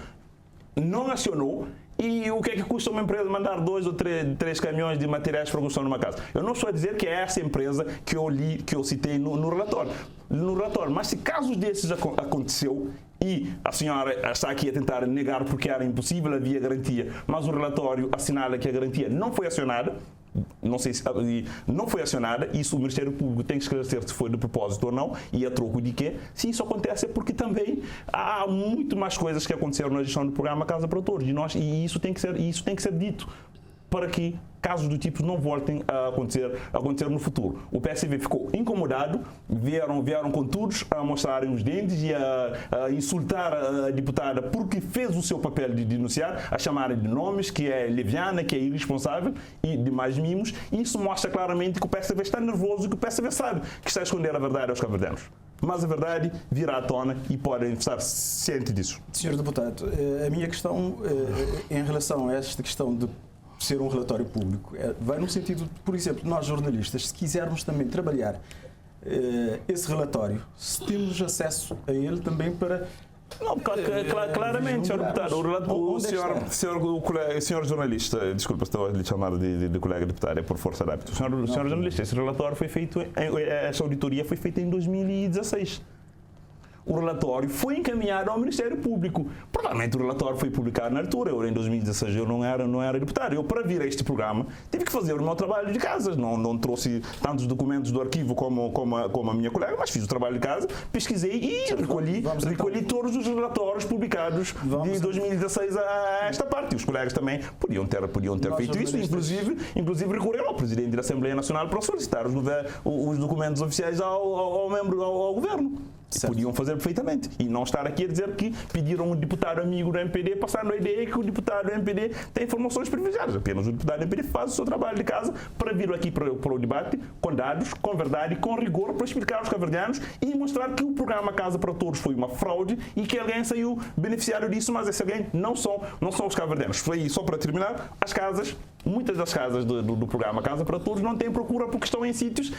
S2: não acionou. E o que é que custa uma empresa mandar 2 ou 3 caminhões de materiais para construção numa casa? Eu não estou a dizer que é essa empresa que eu citei no relatório. Mas se casos desses aconteceu e a senhora está aqui a tentar negar porque era impossível, havia garantia, mas o relatório assinala que a garantia não foi acionada, não sei se não foi acionada, isso o Ministério Público tem que esclarecer se foi de propósito ou não, e a troco de quê. Se isso acontece é porque também há muito mais coisas que aconteceram na gestão do programa Casa para Todos, e isso tem que ser dito para que casos do tipo não voltem a acontecer no futuro. O PSV ficou incomodado, vieram com todos a mostrarem os dentes e a insultar a deputada porque fez o seu papel de denunciar, a chamarem de nomes, que é leviana, que é irresponsável e demais mimos. E isso mostra claramente que o PSV está nervoso e que o PSV sabe que está a esconder a verdade aos cabo-verdianos. Mas a verdade virá à tona e podem estar cientes disso.
S1: Senhor Deputado, a minha questão em relação a esta questão de ser um relatório público vai no sentido de, por exemplo, nós jornalistas, se quisermos também trabalhar esse relatório, se temos acesso a ele também para...
S2: Não, claramente, Sr. Deputado, o senhor jornalista, desculpa, estou a lhe chamar de colega deputado, é por força da hábito. Senhor jornalista, esse relatório foi feito, essa auditoria foi feita em 2016. O relatório foi encaminhado ao Ministério Público. Provavelmente o relatório foi publicado na altura. Eu, em 2016, eu não era deputado. Eu, para vir a este programa, tive que fazer o meu trabalho de casa. Não trouxe tantos documentos do arquivo como a minha colega, mas fiz o trabalho de casa, pesquisei e recolhi todos os relatórios publicados de 2016 a esta parte. Os colegas também podiam ter feito isso, inclusive recorreram ao Presidente da Assembleia Nacional para solicitar os documentos oficiais ao governo. Podiam fazer perfeitamente e não estar aqui a dizer que pediram um deputado amigo do MPD, passando a ideia que o deputado do MPD tem informações privilegiadas. Apenas o deputado do MPD faz o seu trabalho de casa para vir aqui para o debate com dados, com verdade e com rigor para explicar aos cabo-verdianos e mostrar que o programa Casa para Todos foi uma fraude e que alguém saiu beneficiário disso, mas esse alguém não são os cabo-verdianos. Foi só para terminar, muitas das casas do programa Casa para Todos não têm procura porque estão em sítios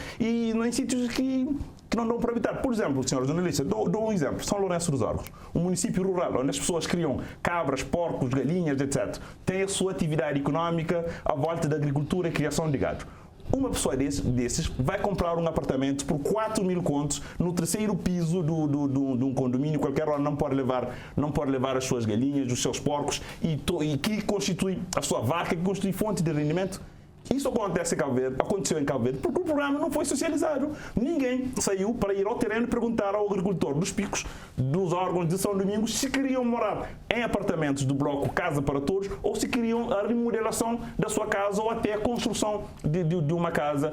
S2: que não dão para habitar. Por exemplo, senhor jornalista, dou um exemplo. São Lourenço dos Órgãos, um município rural onde as pessoas criam cabras, porcos, galinhas, etc. Tem a sua atividade económica à volta da agricultura e criação de gado. Uma pessoa desses vai comprar um apartamento por 4.000 contos no terceiro piso de um condomínio qualquer, onde não pode levar as suas galinhas, os seus porcos e que constitui a sua vaca, que constitui fonte de rendimento. Isso aconteceu em Cabo Verde porque o programa não foi socializado. Ninguém saiu para ir ao terreno e perguntar ao agricultor dos Picos, dos órgãos de São Domingos, se queriam morar em apartamentos do bloco Casa para Todos ou se queriam a remodelação da sua casa ou até a construção de uma casa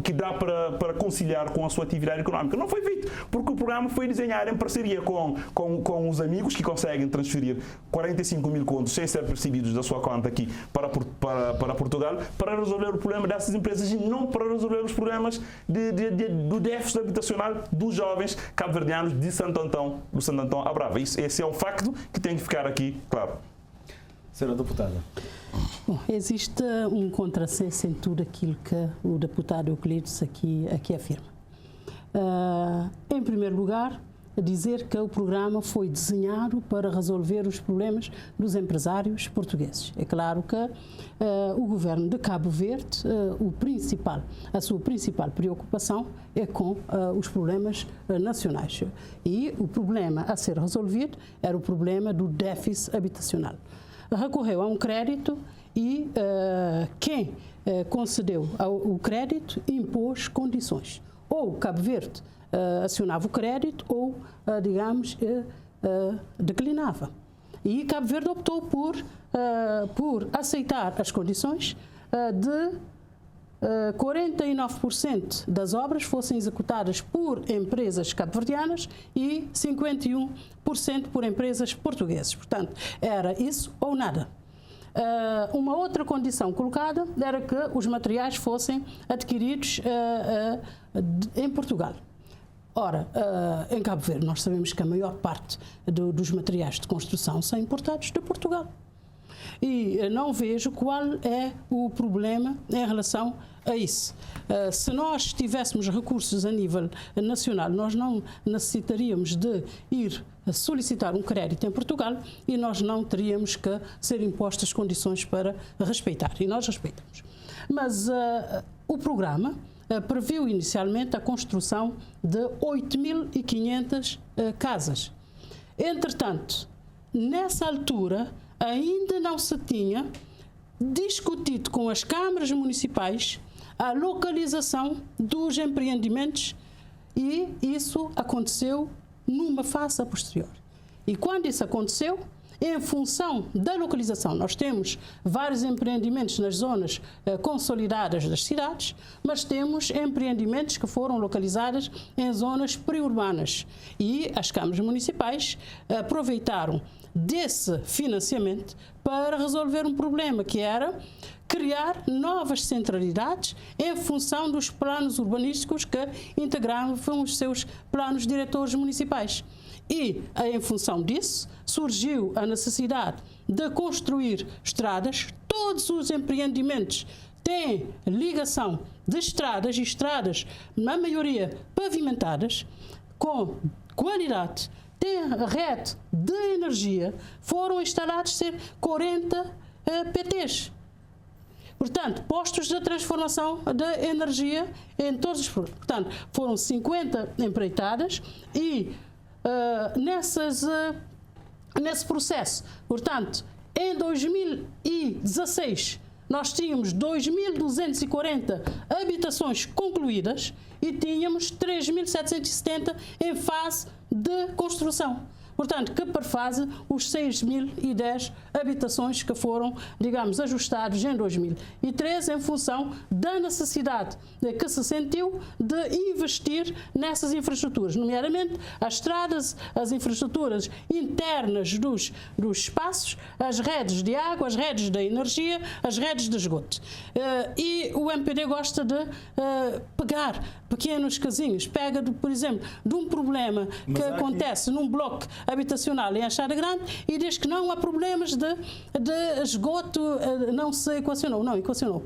S2: que dá para conciliar com a sua atividade económica. Não foi feito, porque o programa foi desenhado em parceria com os amigos que conseguem transferir 45.000 contos sem ser percebidos da sua conta aqui para Portugal, para resolver o problema dessas empresas e não para resolver os problemas do déficit habitacional dos jovens cabo-verdianos do Santo Antão à Brava. Esse é um facto que tem que ficar aqui claro.
S1: Senhora Deputada.
S3: Bom, existe um contrassenso em tudo aquilo que o deputado Euclides aqui afirma. Em primeiro lugar, dizer que o programa foi desenhado para resolver os problemas dos empresários portugueses. É claro que o governo de Cabo Verde, a sua principal preocupação é com os problemas nacionais. E o problema a ser resolvido era o problema do déficit habitacional. Recorreu a um crédito e quem concedeu o crédito impôs condições. Ou Cabo Verde acionava o crédito ou, declinava. E Cabo Verde optou por aceitar as condições de 49% das obras fossem executadas por empresas cabo-verdianas e 51% por empresas portuguesas. Portanto, era isso ou nada. Uma outra condição colocada era que os materiais fossem adquiridos em Portugal. Ora, em Cabo Verde nós sabemos que a maior parte dos materiais de construção são importados de Portugal. E não vejo qual é o problema em relação a isso. Se nós tivéssemos recursos a nível nacional, nós não necessitaríamos de ir solicitar um crédito em Portugal e nós não teríamos que ser impostas condições para respeitar. E nós respeitamos. Mas o programa previu inicialmente a construção de 8.500 casas. Entretanto, nessa altura, ainda não se tinha discutido com as câmaras municipais a localização dos empreendimentos e isso aconteceu numa fase a posterior. E quando isso aconteceu, em função da localização, nós temos vários empreendimentos nas zonas consolidadas das cidades, mas temos empreendimentos que foram localizados em zonas pré-urbanas. E as câmaras municipais aproveitaram desse financiamento para resolver um problema que era criar novas centralidades em função dos planos urbanísticos que integravam os seus planos diretores municipais. E, em função disso, surgiu a necessidade de construir estradas. Todos os empreendimentos têm ligação de estradas, e estradas, na maioria, pavimentadas, com qualidade, têm rede de energia, foram instalados 40 PTs. Portanto, postos de transformação de energia em todos os... Portanto, foram 50 empreitadas e nesse processo, portanto, em 2016, nós tínhamos 2.240 habitações concluídas e tínhamos 3.770 em fase de construção. Portanto, que perfazem os 6.010 habitações que foram, digamos, ajustados em 2013 em função da necessidade que se sentiu de investir nessas infraestruturas, nomeadamente as estradas, as infraestruturas internas dos espaços, as redes de água, as redes de energia, as redes de esgoto. E o MPD gosta de pegar pequenos casinhos, pega, por exemplo, de um problema que acontece num bloco habitacional em Achada Grande e diz que não há problemas de esgoto, não se equacionou. Não, equacionou.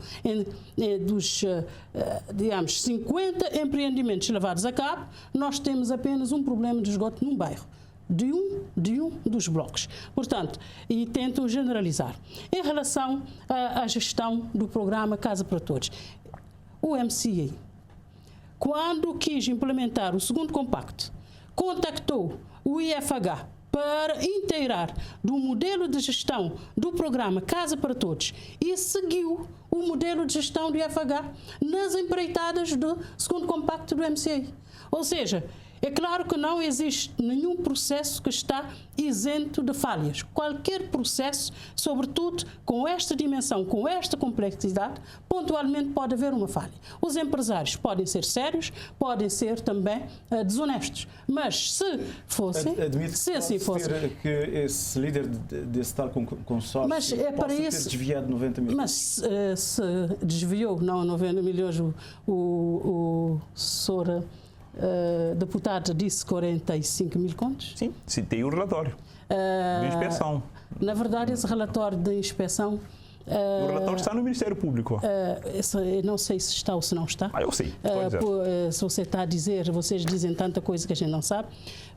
S3: Dos, digamos, 50 empreendimentos levados a cabo, nós temos apenas um problema de esgoto num bairro, de um dos blocos. Portanto, e tentam generalizar. Em relação à gestão do programa Casa para Todos, o MCA, quando quis implementar o segundo compacto, contactou o IFH para inteirar do modelo de gestão do programa Casa para Todos e seguiu o modelo de gestão do IFH nas empreitadas do segundo compacto do MCA. Ou seja, é claro que não existe nenhum processo que está isento de falhas. Qualquer processo, sobretudo com esta dimensão, com esta complexidade, pontualmente pode haver uma falha. Os empresários podem ser sérios, podem ser também desonestos. Mas se fossem, se assim fosse,
S1: que esse líder desse tal consórcio
S3: mas é para
S1: ter desviado 90 milhões.
S3: Mas se desviou, não 90 milhões, o Sora... deputado disse 45 mil contos?
S2: Sim, citei o relatório de inspeção.
S3: Na verdade, esse relatório de inspeção...
S2: o relatório está no Ministério Público.
S3: Eu não sei se está ou se não está.
S2: Eu sei.
S3: Se você está a dizer, vocês dizem tanta coisa que a gente não sabe,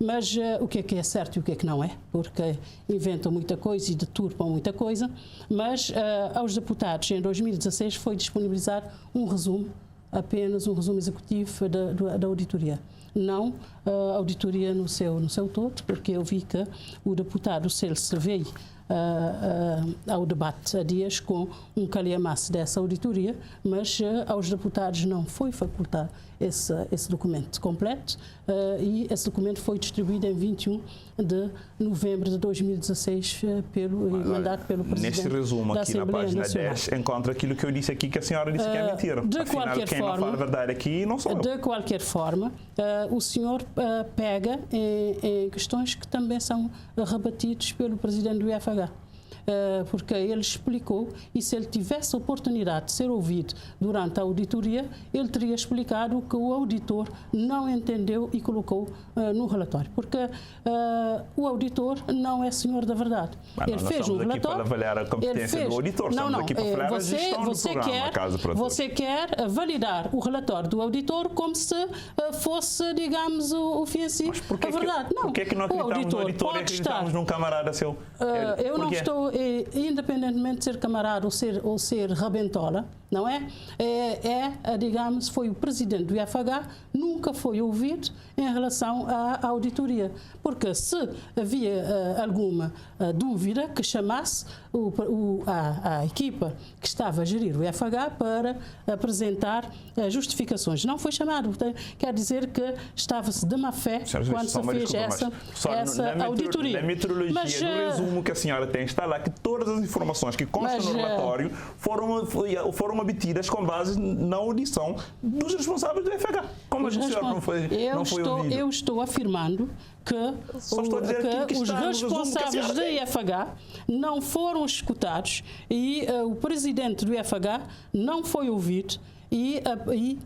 S3: mas o que é certo e o que é que não é, porque inventam muita coisa e deturpam muita coisa, mas aos deputados, em 2016, foi disponibilizado um resumo, apenas um resumo executivo da auditoria. Não a auditoria no seu todo, porque eu vi que o deputado Celso veio ao debate há dias com um calhamaço dessa auditoria, mas aos deputados não foi facultado esse documento completo e esse documento foi distribuído em 21 de novembro de 2016 mandado pelo Presidente
S2: neste resumo
S3: da
S2: aqui na
S3: Assembleia
S2: página
S3: Nacional.
S2: 10 encontra aquilo que eu disse aqui que a senhora disse que é mentira.
S3: De
S2: Afinal,
S3: qualquer
S2: quem
S3: forma,
S2: não fala a verdade aqui não sou eu.
S3: De qualquer forma, o senhor pega em questões que também são rebatidas pelo Presidente do IFH. Porque ele explicou, e se ele tivesse a oportunidade de ser ouvido durante a auditoria, ele teria explicado o que o auditor não entendeu e colocou no relatório. Porque o auditor não é senhor da verdade.
S2: Ele fez um relatório. Para avaliar a competência do auditor. Estamos aqui para avaliar a gestão do programa Casa para Todos.
S3: Você quer validar o relatório do auditor como se fosse, digamos, ofensivo à verdade. Não.
S2: Por que não acreditamos no auditor e acreditamos num camarada seu?
S3: Eu não estou, independentemente de ser camarada ou ser rabentola, não é? Digamos, foi o presidente do IFH, nunca foi ouvido em relação à auditoria, porque se havia alguma dúvida, que chamasse a equipa que estava a gerir o IFH para apresentar justificações. Não foi chamado, portanto, quer dizer que estava-se de má fé quando se fez essa auditoria.
S2: Na meteorologia, no resumo que a senhora tem, está lá que todas as informações que constam no relatório foram obtidas com base na audição dos responsáveis do IFH. Como a senhora não foi ouvido?
S3: Eu estou afirmando que os responsáveis do IFH não foram escutados e o presidente do IFH não foi ouvido e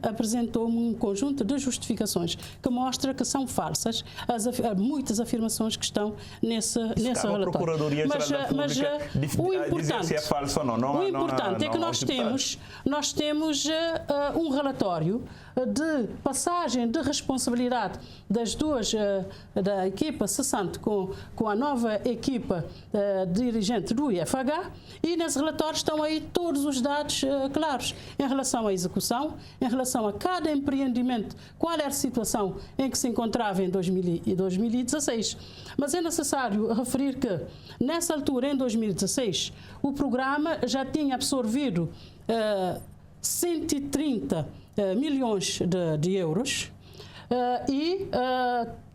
S3: apresentou-me um conjunto de justificações que mostra que são falsas muitas afirmações que estão nesse relatório. Mas o importante,
S2: se é falso ou não,
S3: o importante é que nós temos um relatório de passagem de responsabilidade das duas, da equipa cessante com a nova equipa dirigente do IFH, e nesse relatório estão aí todos os dados claros em relação à execução, em relação a cada empreendimento, qual era a situação em que se encontrava em 2016. Mas é necessário referir que, nessa altura, em 2016, o programa já tinha absorvido 130 milhões de euros e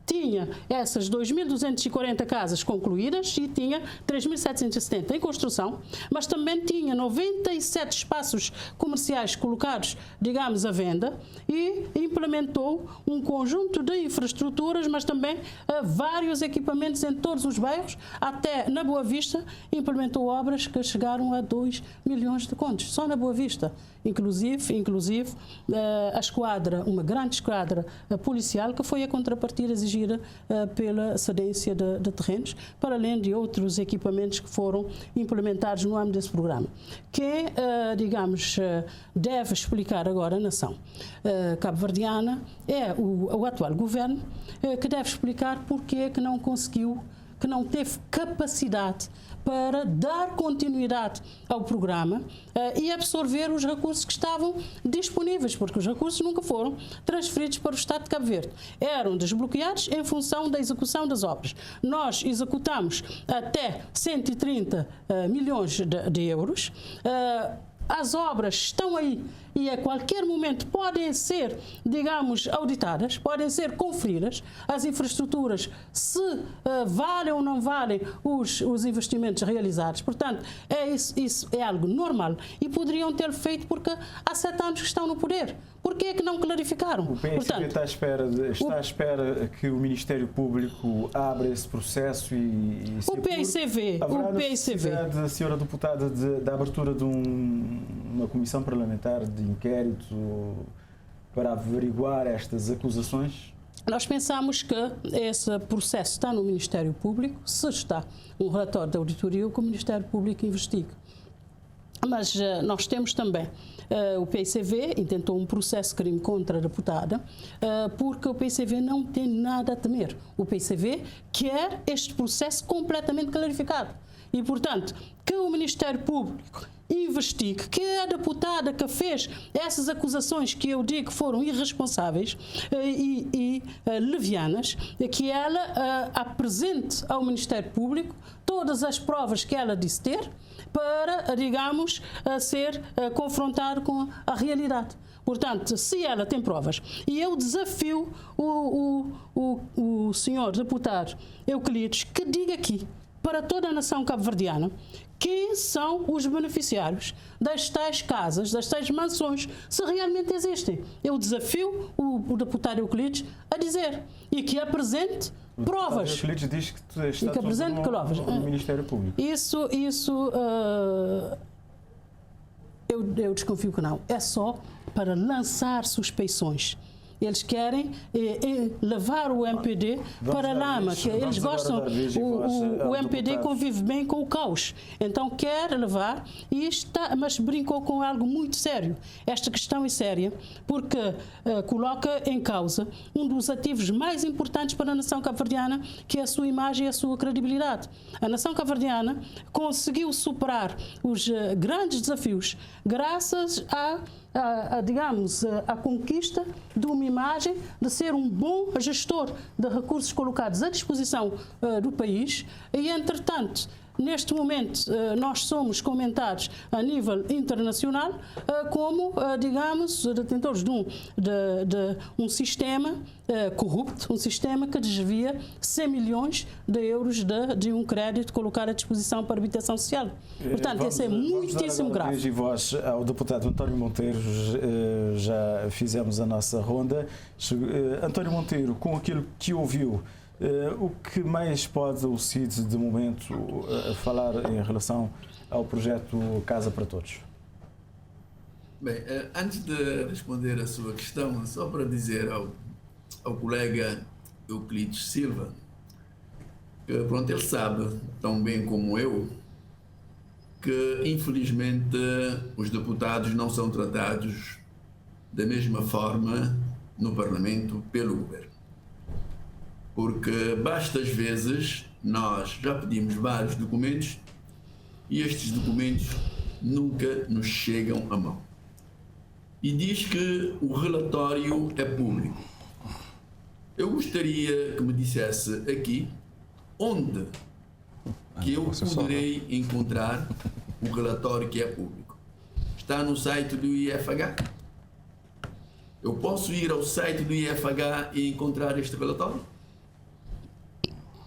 S3: tinha essas 2.240 casas concluídas e tinha 3.770 em construção, mas também tinha 97 espaços comerciais colocados, digamos, à venda, e implementou um conjunto de infraestruturas, mas também vários equipamentos em todos os bairros, até na Boa Vista implementou obras que chegaram a 2 milhões de contos, só na Boa Vista. Inclusive a esquadra, uma grande esquadra policial, que foi a contrapartida exigida pela cedência de terrenos, para além de outros equipamentos que foram implementados no âmbito desse programa. Quem, digamos, deve explicar agora à nação cabo-verdiana é o atual governo, que deve explicar porque é que não conseguiu, que não teve capacidade para dar continuidade ao programa e absorver os recursos que estavam disponíveis, porque os recursos nunca foram transferidos para o Estado de Cabo Verde. Eram desbloqueados em função da execução das obras. Nós executamos até 130 milhões de euros. As obras estão aí e a qualquer momento podem ser, digamos, auditadas, podem ser conferidas, as infraestruturas, se valem ou não valem os investimentos realizados. Portanto, isso é algo normal e poderiam ter feito porque há 7 anos que estão no poder. Por que é que não clarificaram?
S1: O PSV está à espera que o Ministério Público abra esse processo e
S3: o PSV,
S1: a senhora deputada, da abertura de uma comissão parlamentar de inquérito para averiguar estas acusações?
S3: Nós pensamos que esse processo está no Ministério Público. Se está um relatório da auditoria, que o Ministério Público investigue. Mas nós temos também, o PCV intentou um processo de crime contra a deputada, porque o PCV não tem nada a temer. O PCV quer este processo completamente clarificado. E, portanto, que o Ministério Público investigue, que a deputada que fez essas acusações que eu digo foram irresponsáveis e levianas, que ela apresente ao Ministério Público todas as provas que ela disse ter para, digamos, ser confrontado com a realidade. Portanto, se ela tem provas, e eu desafio o senhor deputado Euclides que diga aqui, para toda a nação cabo-verdiana, quem são os beneficiários das tais casas, das tais mansões, se realmente existem. Eu desafio o deputado Euclides a dizer e que apresente provas.
S1: O Euclides diz que está tudo no Ministério Público.
S3: Isso eu desconfio que não. É só para lançar suspeições. Eles querem levar o MPD para a lama, que eles gostam. O MPD convive bem com o caos. Então quer levar, mas brincou com algo muito sério. Esta questão é séria porque coloca em causa um dos ativos mais importantes para a nação cabo-verdiana, que é a sua imagem e a sua credibilidade. A nação cabo-verdiana conseguiu superar os grandes desafios graças digamos, a conquista de uma imagem de ser um bom gestor de recursos colocados à disposição do país e, entretanto, neste momento, nós somos comentados a nível internacional como, digamos, detentores de um sistema corrupto, um sistema que desvia 100 milhões de euros de um crédito colocado à disposição para habitação social. Portanto, isso é muitíssimo grave.
S1: Dirigir voz ao deputado António Monteiro, já fizemos a nossa ronda. António Monteiro, com aquilo que ouviu, o que mais pode o CID, de momento, falar em relação ao projeto Casa para Todos?
S4: Bem, antes de responder a sua questão, só para dizer ao colega Euclides Silva, que pronto, ele sabe tão bem como eu que, infelizmente, os deputados não são tratados da mesma forma no Parlamento pelo Governo. Porque basta às vezes, nós já pedimos vários documentos e estes documentos nunca nos chegam à mão. E diz que o relatório é público. Eu gostaria que me dissesse aqui onde que eu poderei encontrar o relatório que é público. Está no site do IFH? Eu posso ir ao site do IFH e encontrar este relatório?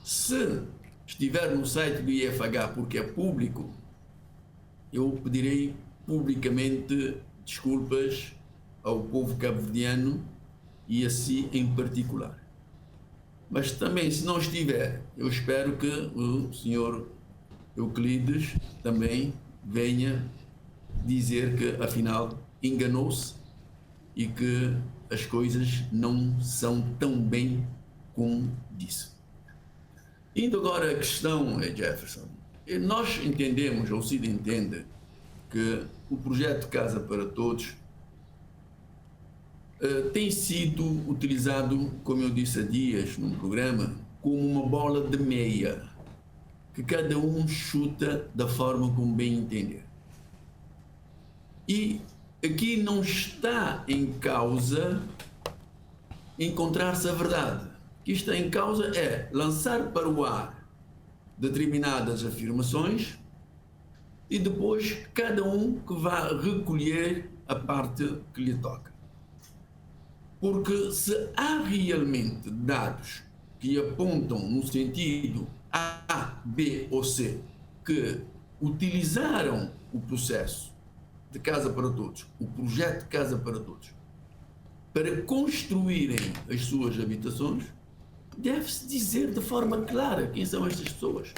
S4: Se estiver no site do IFH porque é público, eu pedirei publicamente desculpas ao povo cabo-verdiano e a si em particular. Mas também, se não estiver, eu espero que o senhor Euclides também venha dizer que, afinal, enganou-se e que as coisas não são tão bem como disse. Indo agora à questão, Jefferson, nós entendemos, ou o CID entende, que o projeto Casa para Todos tem sido utilizado, como eu disse há dias num programa, como uma bola de meia, que cada um chuta da forma como bem entender. E aqui não está em causa encontrar-se a verdade. O que está em causa é lançar para o ar determinadas afirmações e depois cada um que vá recolher a parte que lhe toca. Porque se há realmente dados que apontam no sentido A, B ou C, que utilizaram o processo de Casa para Todos, o projeto Casa para Todos, para construírem as suas habitações, deve-se dizer de forma clara quem são estas pessoas.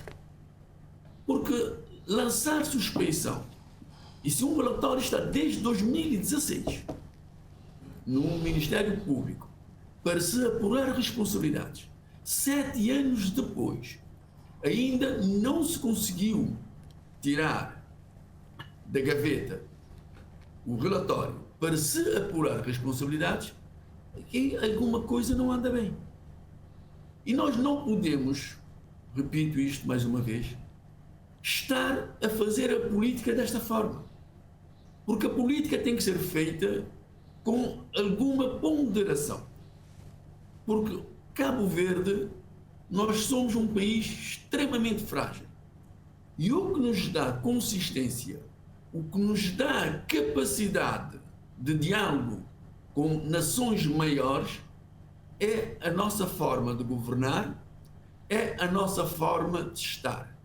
S4: Porque lançar suspeição, e se um relatório está desde 2016 no Ministério Público para se apurar responsabilidades, 7 anos depois, ainda não se conseguiu tirar da gaveta o relatório para se apurar responsabilidades, que alguma coisa não anda bem. E nós não podemos, repito isto mais uma vez, estar a fazer a política desta forma. Porque a política tem que ser feita com alguma ponderação. Porque Cabo Verde, nós somos um país extremamente frágil. E o que nos dá consistência, o que nos dá capacidade de diálogo com nações maiores, é a nossa forma de governar, é a nossa forma de estar.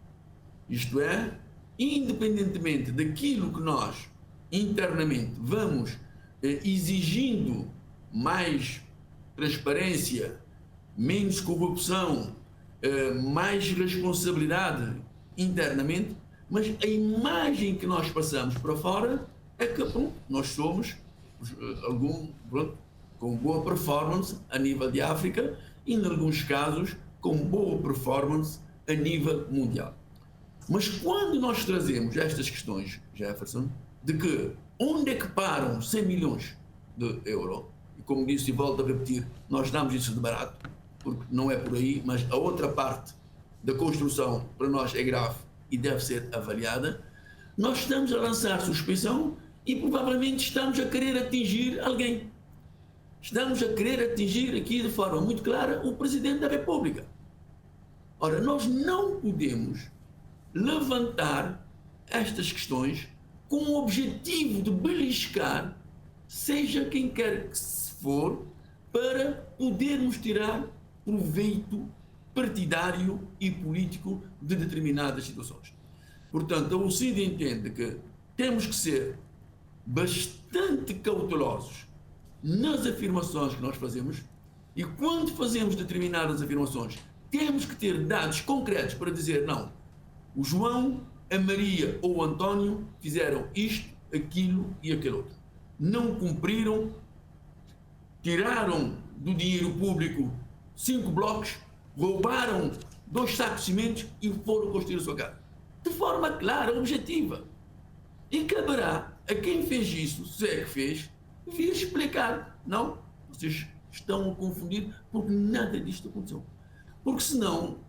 S4: Isto é, independentemente daquilo que nós internamente vamos exigindo mais transparência, menos corrupção, mais responsabilidade internamente, mas a imagem que nós passamos para fora é que nós somos com boa performance a nível de África e, em alguns casos, com boa performance a nível mundial. Mas quando nós trazemos estas questões, Jefferson, de que onde é que param 100 milhões de euros, e como disse e volto a repetir, nós damos isso de barato, porque não é por aí, mas a outra parte da construção para nós é grave e deve ser avaliada, nós estamos a lançar suspeição e provavelmente estamos a querer atingir alguém. Estamos a querer atingir aqui de forma muito clara o Presidente da República. Ora, nós não podemos levantar estas questões com o objetivo de beliscar seja quem quer que se for para podermos tirar proveito partidário e político de determinadas situações. Portanto, a UCID entende que temos que ser bastante cautelosos nas afirmações que nós fazemos e quando fazemos determinadas afirmações temos que ter dados concretos para dizer não, o João, a Maria ou o António fizeram isto, aquilo e aquele outro. Não cumpriram, tiraram do dinheiro público 5 blocos, roubaram 2 sacos de cimentos e foram construir a sua casa. De forma clara, objetiva. E caberá a quem fez isso, se é que fez, vir explicar. Não, vocês estão a confundir porque nada disto aconteceu. Porque senão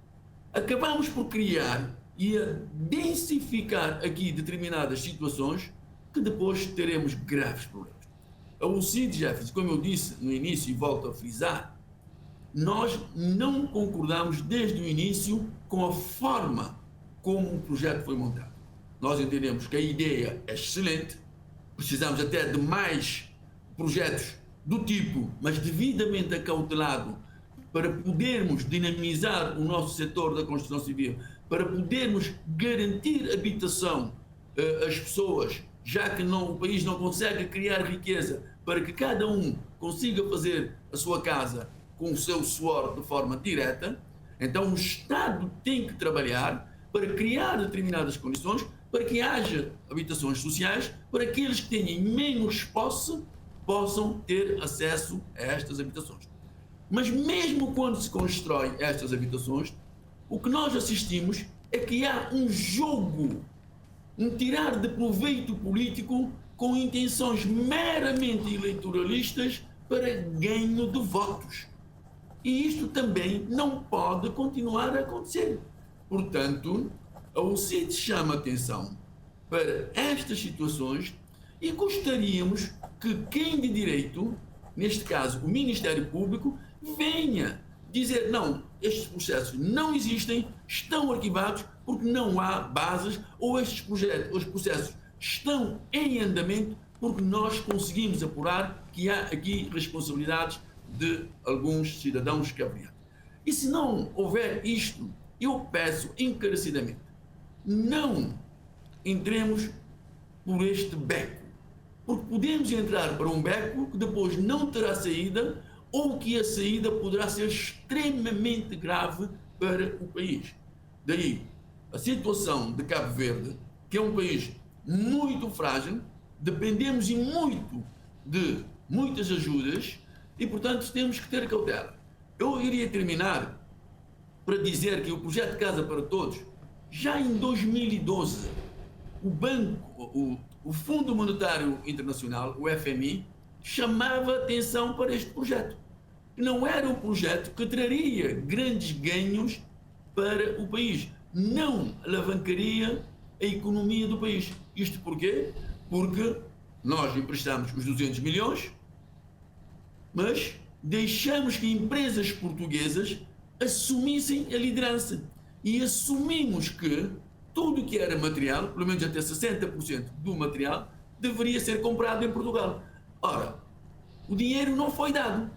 S4: acabamos por criar e a densificar aqui determinadas situações que depois teremos graves problemas. A UCID, Jefferson, como eu disse no início e volto a frisar, nós não concordamos desde o início com a forma como o projeto foi montado. Nós entendemos que a ideia é excelente, precisamos até de mais projetos do tipo, mas devidamente acautelado, para podermos dinamizar o nosso setor da construção civil, para podermos garantir habitação às pessoas, já que o país não consegue criar riqueza, para que cada um consiga fazer a sua casa com o seu suor de forma direta. Então o Estado tem que trabalhar para criar determinadas condições para que haja habitações sociais, para que aqueles que têm menos posse possam ter acesso a estas habitações. Mas mesmo quando se constrói estas habitações, o que nós assistimos é que há um jogo, um tirar de proveito político com intenções meramente eleitoralistas para ganho de votos. E isto também não pode continuar a acontecer. Portanto, a UCID chama atenção para estas situações e gostaríamos que quem de direito, neste caso o Ministério Público, venha dizer não, estes processos não existem, estão arquivados porque não há bases, ou estes processos estão em andamento porque nós conseguimos apurar que há aqui responsabilidades de alguns cidadãos cabo-verdianos. E se não houver isto, eu peço encarecidamente, não entremos por este beco, porque podemos entrar para um beco que depois não terá saída ou que a saída poderá ser extremamente grave para o país. Daí, a situação de Cabo Verde, que é um país muito frágil, dependemos e muito de muitas ajudas e, portanto, temos que ter cautela. Eu iria terminar para dizer que o projeto Casa para Todos, já em 2012, o Fundo Monetário Internacional, o FMI, chamava atenção para este projeto. Não era um projeto que traria grandes ganhos para o país. Não alavancaria a economia do país. Isto porquê? Porque nós emprestamos os 200 milhões, mas deixamos que empresas portuguesas assumissem a liderança. E assumimos que tudo que era material, pelo menos até 60% do material, deveria ser comprado em Portugal. Ora, o dinheiro não foi dado.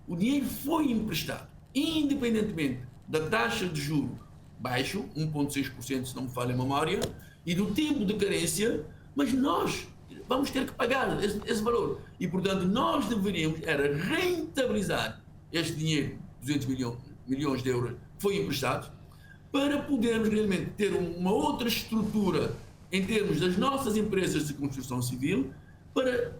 S4: O dinheiro foi emprestado, independentemente da taxa de juro baixo, 1,6% se não me falha a memória, e do tempo de carência, mas nós vamos ter que pagar esse valor. E, portanto, nós deveríamos era rentabilizar este dinheiro, 200 milhões de euros, que foi emprestado, para podermos realmente ter uma outra estrutura em termos das nossas empresas de construção civil, para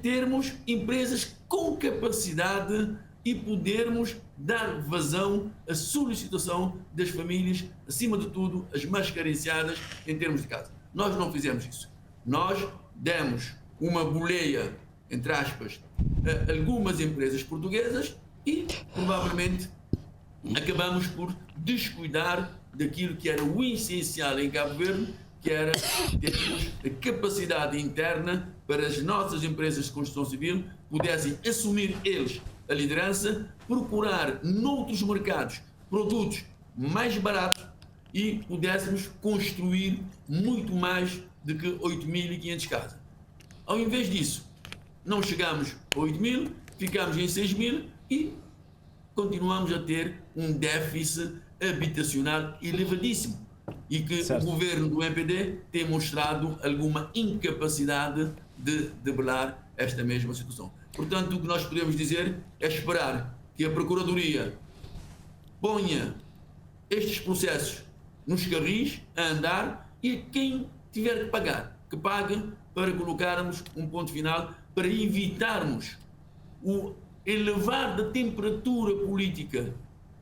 S4: termos empresas com capacidade e podermos dar vazão à solicitação das famílias, acima de tudo, as mais carenciadas em termos de casa. Nós não fizemos isso. Nós demos uma boleia, entre aspas, a algumas empresas portuguesas e, provavelmente, acabamos por descuidar daquilo que era o essencial em Cabo Verde, que era termos a capacidade interna para as nossas empresas de construção civil pudessem assumir eles a liderança, procurar noutros mercados produtos mais baratos e pudéssemos construir muito mais do que 8.500 casas. Ao invés disso, não chegamos a 8.000, ficamos em 6.000 e continuamos a ter um déficit habitacional elevadíssimo e que
S1: certo.
S4: o governo do MPD tem mostrado alguma incapacidade de debelar esta mesma situação. Portanto, o que nós podemos dizer é esperar que a Procuradoria ponha estes processos nos carris a andar e quem tiver que pagar, que pague para colocarmos um ponto final, para evitarmos o elevar da temperatura política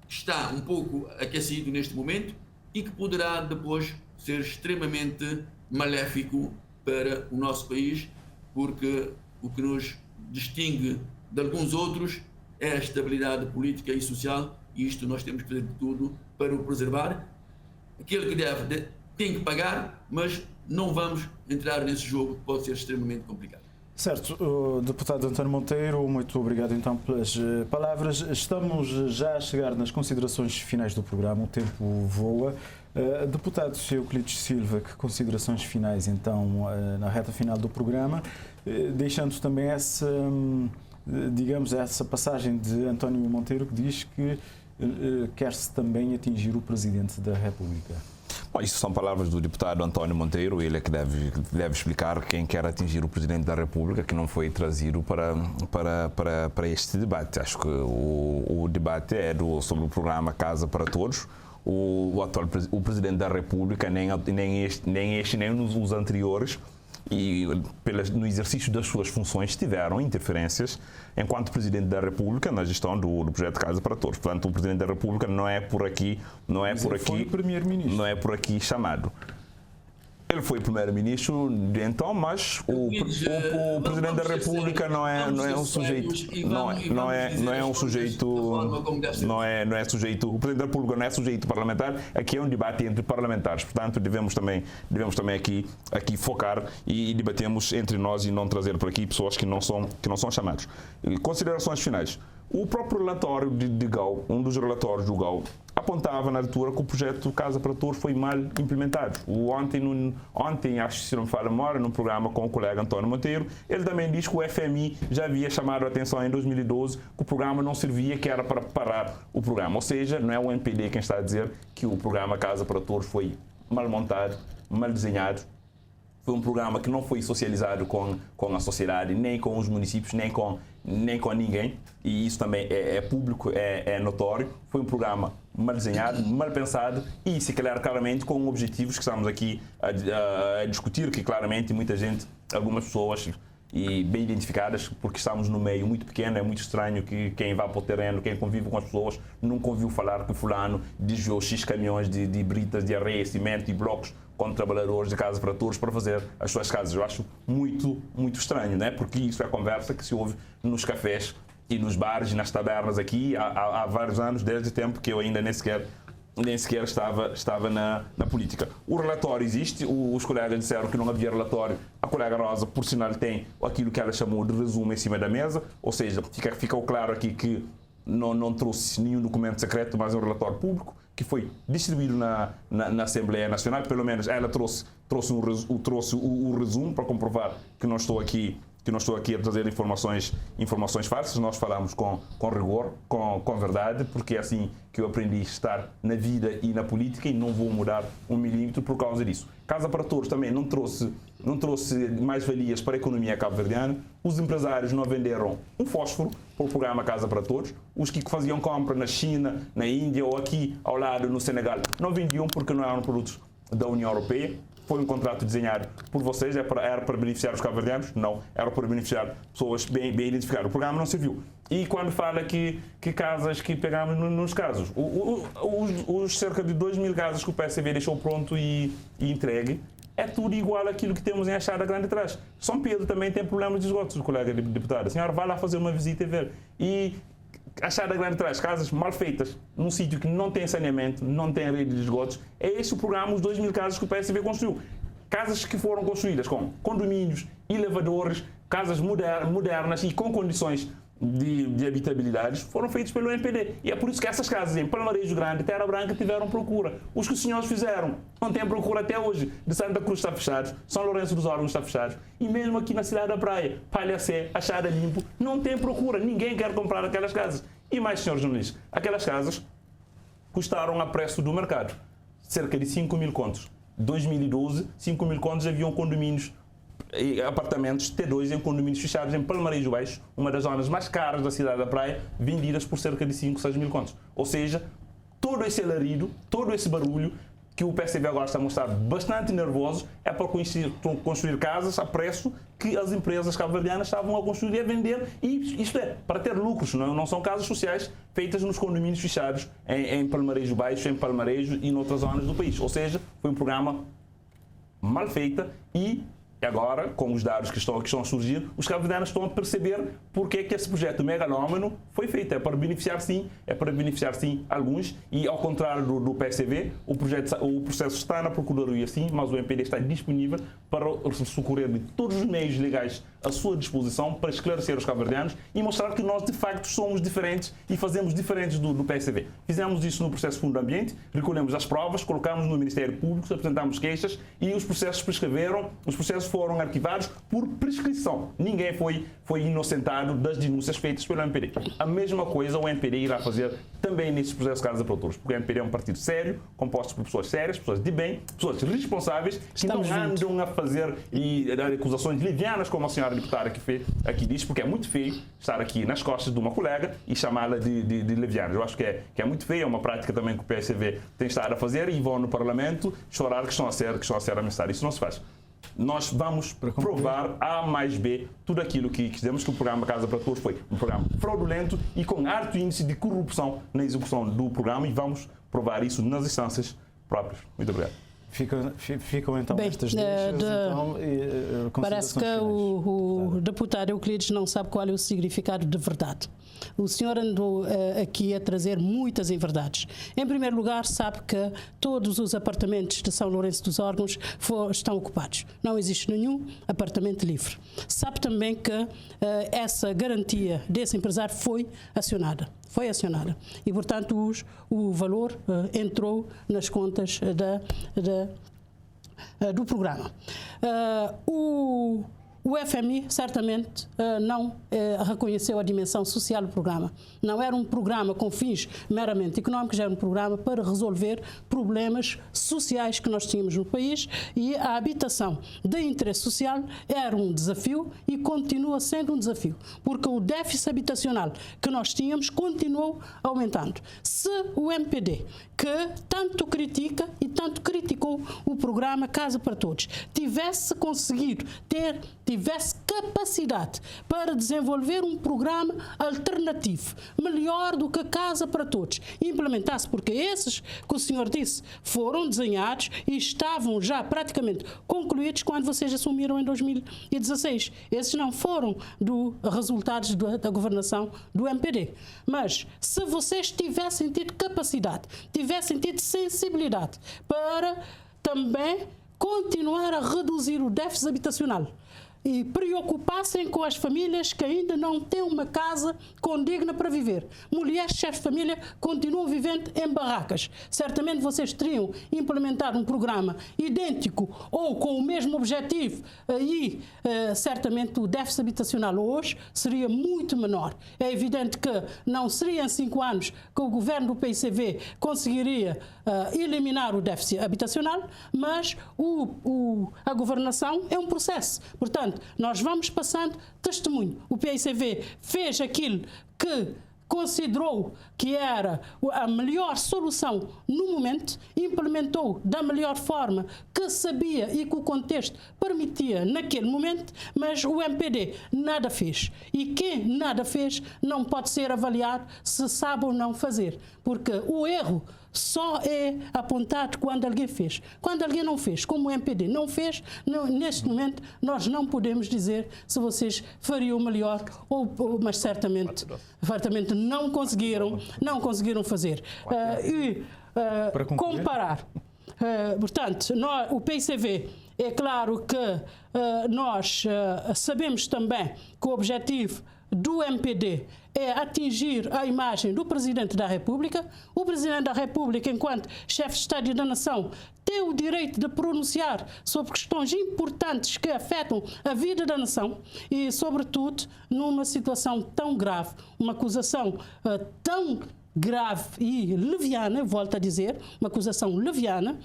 S4: que está um pouco aquecido neste momento e que poderá depois ser extremamente maléfico para o nosso país, porque o que nos distingue de alguns outros é a estabilidade política e social, e isto nós temos que fazer de tudo para o preservar. Aquele que deve tem que pagar, mas não vamos entrar nesse jogo que pode ser extremamente complicado.
S1: Certo, o deputado António Monteiro, muito obrigado então pelas palavras. Estamos já a chegar nas considerações finais do programa, o tempo voa. Deputado Euclides Silva, que considerações finais então na reta final do programa, deixando também essa, digamos, essa passagem de António Monteiro que diz que quer-se também atingir o Presidente da República.
S2: Bom, isso são palavras do deputado António Monteiro, ele é que deve explicar quem quer atingir o Presidente da República, que não foi trazido para este debate. Acho que o debate é sobre o programa Casa para Todos. O Presidente da República, nem os anteriores, e no exercício das suas funções tiveram interferências enquanto Presidente da República na gestão do projeto Casa para Todos. Portanto, o Presidente da República não é por aqui chamado. Ele foi primeiro-ministro então, mas o Presidente da República não é um sujeito, o Presidente da República não é sujeito parlamentar. Aqui é um debate entre parlamentares, portanto devemos também aqui focar e debatemos entre nós e não trazer por aqui pessoas que não são chamados. Considerações finais. O próprio relatório de GAU, um dos relatórios do GAU, apontava na altura que o projeto Casa para Todos foi mal implementado. Ontem, acho que se não me falha a memória, no programa com o colega António Monteiro, ele também diz que o FMI já havia chamado a atenção em 2012 que o programa não servia, que era para parar o programa. Ou seja, não é o MPD quem está a dizer que o programa Casa para Todos foi mal montado, mal desenhado. Foi um programa que não foi socializado com a sociedade, nem com os municípios, nem com ninguém. E isso também é público, é notório. Foi um programa mal desenhado, mal pensado e, se calhar, claramente com objetivos que estamos aqui a discutir, que claramente muita gente, algumas pessoas e bem identificadas, porque estamos no meio muito pequeno, é muito estranho que quem vai para o terreno, quem convive com as pessoas, nunca ouviu falar que fulano desviou X caminhões de britas, de areia, cimento e blocos com trabalhadores de Casa para Todos para fazer as suas casas. Eu acho muito, muito estranho, né? Porque isso é a conversa que se ouve nos cafés e nos bares e nas tabernas aqui há vários anos, desde o tempo que eu ainda nem sequer estava na política. O relatório existe, os colegas disseram que não havia relatório. A colega Rosa, por sinal, tem aquilo que ela chamou de resumo em cima da mesa, ou seja, ficou claro aqui que não trouxe nenhum documento secreto, mas um relatório público que foi distribuído na Assembleia Nacional. Pelo menos ela trouxe o resumo para comprovar que não estou aqui a trazer informações falsas. Nós falamos com rigor, com verdade, porque é assim que eu aprendi a estar na vida e na política e não vou mudar um milímetro por causa disso. Casa para Todos também não trouxe mais-valias para a economia cabo-verdiana. Os empresários não venderam um fósforo para o programa Casa para Todos. Os que faziam compra na China, na Índia ou aqui ao lado no Senegal não vendiam porque não eram produtos da União Europeia. Foi um contrato desenhado por vocês, era para beneficiar os cabo-verdianos? Não, era para beneficiar pessoas bem identificadas. O programa não serviu. E quando fala que casas que pegamos nos casos, os cerca de 2.000 casas que o PSV deixou pronto e entregue, é tudo igual àquilo que temos em Achada Grande atrás. São Pedro também tem problemas de esgotos, o colega deputado. A senhora vai lá fazer uma visita e ver. E Achada Grande atrás, casas mal feitas, num sítio que não tem saneamento, não tem rede de esgotos. É esse o programa, os 2.000 casas que o PSV construiu. Casas que foram construídas com condomínios, elevadores, casas modernas e com condições de habitabilidade foram feitos pelo MPD. E é por isso que essas casas em Palmarejo Grande, Terra Branca, tiveram procura. Os que os senhores fizeram não têm procura até hoje. De Santa Cruz está fechado, São Lourenço dos Órgãos está fechado. E mesmo aqui na cidade da Praia, Palhacé, Achada Limpo, não tem procura. Ninguém quer comprar aquelas casas. E mais, senhores jornalistas, aquelas casas custaram a preço do mercado. Cerca de 5.000 contos. 2012, 5.000 contos haviam condomínios e apartamentos T2 em condomínios fechados em Palmarejo Baixo, uma das zonas mais caras da cidade da Praia, vendidas por cerca de 6.000 contos. Ou seja, todo esse alarido, todo esse barulho que o PSV agora está a mostrar bastante nervoso é para construir casas a preço que as empresas cabo-verdianas estavam a construir e a vender, e isto é, para ter lucros, não são casas sociais feitas nos condomínios fechados em Palmarejo Baixo, em Palmarejo e em outras zonas do país. Ou seja, foi um programa mal feito e agora, com os dados que estão a surgir, os cabo-verdianos estão a perceber porque é que esse projeto megalómano foi feito. É para beneficiar sim alguns, e ao contrário do PSV, o processo está na Procuradoria sim, mas o MPD está disponível para socorrer de todos os meios legais à sua disposição para esclarecer os cabo-verdianos e mostrar que nós de facto somos diferentes e fazemos diferentes do PSV. Fizemos isso no processo Fundo Ambiente, recolhemos as provas, colocamos no Ministério Público, apresentamos queixas e os processos prescreveram, os processos foram arquivados por prescrição. Ninguém foi inocentado das denúncias feitas pelo MPD. A mesma coisa o MPD irá fazer também nesses processos Casa para Todos, porque o MPD é um partido sério, composto por pessoas sérias, pessoas de bem, pessoas responsáveis, que não andam a fazer e dar acusações livianas, como a senhora deputada aqui diz, porque é muito feio estar aqui nas costas de uma colega e chamá-la de leviana. Eu acho que é muito feio, é uma prática também que o PSV tem estado a fazer, e vão no Parlamento chorar que estão a ser ameaçados. Isso não se faz. Nós vamos provar A mais B tudo aquilo que dizemos que o programa Casa para Todos foi um programa fraudulento e com alto índice de corrupção na execução do programa, e vamos provar isso nas instâncias próprias. Muito obrigado.
S1: Ficam então estas deixas.
S3: Parece que o deputado Euclides não sabe qual é o significado de verdade. O senhor andou aqui a trazer muitas inverdades. Em primeiro lugar, sabe que todos os apartamentos de São Lourenço dos Órgãos estão ocupados. Não existe nenhum apartamento livre. Sabe também que essa garantia desse empresário foi acionada. E, portanto, o valor entrou nas contas do programa. O FMI certamente não reconheceu a dimensão social do programa. Não era um programa com fins meramente económicos, era um programa para resolver problemas sociais que nós tínhamos no país, e a habitação de interesse social era um desafio e continua sendo um desafio, porque o déficit habitacional que nós tínhamos continuou aumentando. Se o MPD, que tanto critica e tanto criticou o programa Casa para Todos, tivesse conseguido tivesse capacidade para desenvolver um programa alternativo, melhor do que Casa para Todos, implementasse, porque esses que o senhor disse foram desenhados e estavam já praticamente concluídos quando vocês assumiram em 2016. Esses não foram resultados da governação do MPD. Mas se vocês tivessem tido capacidade, tivessem tido sensibilidade para também continuar a reduzir o déficit habitacional e preocupassem com as famílias que ainda não têm uma casa condigna para viver. Mulheres chefes de família continuam vivendo em barracas. Certamente vocês teriam implementado um programa idêntico ou com o mesmo objetivo, e certamente o déficit habitacional hoje seria muito menor. É evidente que não seria em 5 anos que o governo do PICV conseguiria eliminar o déficit habitacional, mas a governação é um processo. Portanto, nós vamos passando testemunho. O PICV fez aquilo que considerou que era a melhor solução no momento, implementou da melhor forma que sabia e que o contexto permitia naquele momento, mas o MPD nada fez. E quem nada fez não pode ser avaliado se sabe ou não fazer, porque o erro só é apontado quando alguém fez. Quando alguém não fez, como o MPD não fez, neste momento nós não podemos dizer se vocês fariam melhor, mas certamente não conseguiram fazer. Comparar. Portanto, o PICV, é claro que nós sabemos também que o objetivo do MPD é atingir a imagem do Presidente da República. O Presidente da República, enquanto chefe de Estado e da Nação, tem o direito de pronunciar sobre questões importantes que afetam a vida da nação e, sobretudo, numa situação tão grave, uma acusação tão grave e leviana, volto a dizer, uma acusação leviana,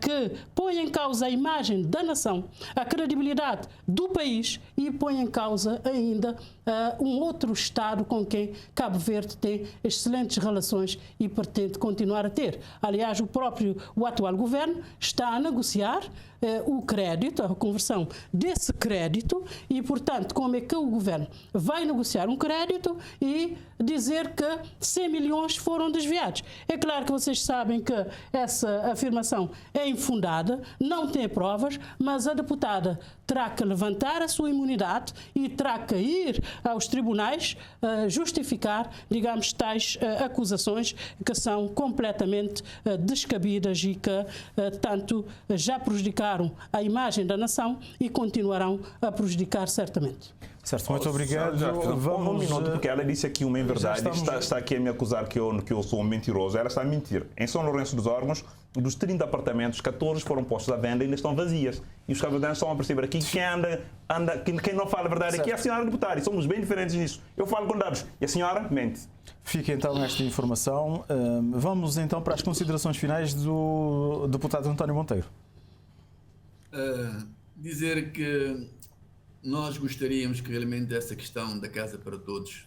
S3: que põe em causa a imagem da nação, a credibilidade do país e põe em causa ainda um outro Estado com quem Cabo Verde tem excelentes relações e pretende continuar a ter. Aliás, o atual governo está a negociar o crédito, a conversão desse crédito e, portanto, como é que o governo vai negociar um crédito e dizer que 100 milhões foram desviados? É claro que vocês sabem que essa afirmação é infundada, não tem provas, mas a deputada terá que levantar a sua imunidade e terá que ir aos tribunais justificar, digamos, tais acusações que são completamente descabidas e que tanto já prejudicaram a imagem da nação e continuarão a prejudicar certamente.
S1: Certo, muito obrigado.
S2: Vamos um minuto, porque ela disse aqui uma inverdade, está aqui a me acusar que eu sou um mentiroso. Ela está a mentir. Em São Lourenço dos Órgãos, dos 30 apartamentos, 14 foram postos à venda e ainda estão vazias. E os cabo-verdianos estão a perceber aqui quem não fala a verdade aqui é a senhora deputada. E somos bem diferentes nisso. Eu falo com dados e a senhora mente.
S1: Fica então esta informação. Vamos então para as considerações finais do deputado António Monteiro.
S4: Dizer que nós gostaríamos que realmente essa questão da Casa para Todos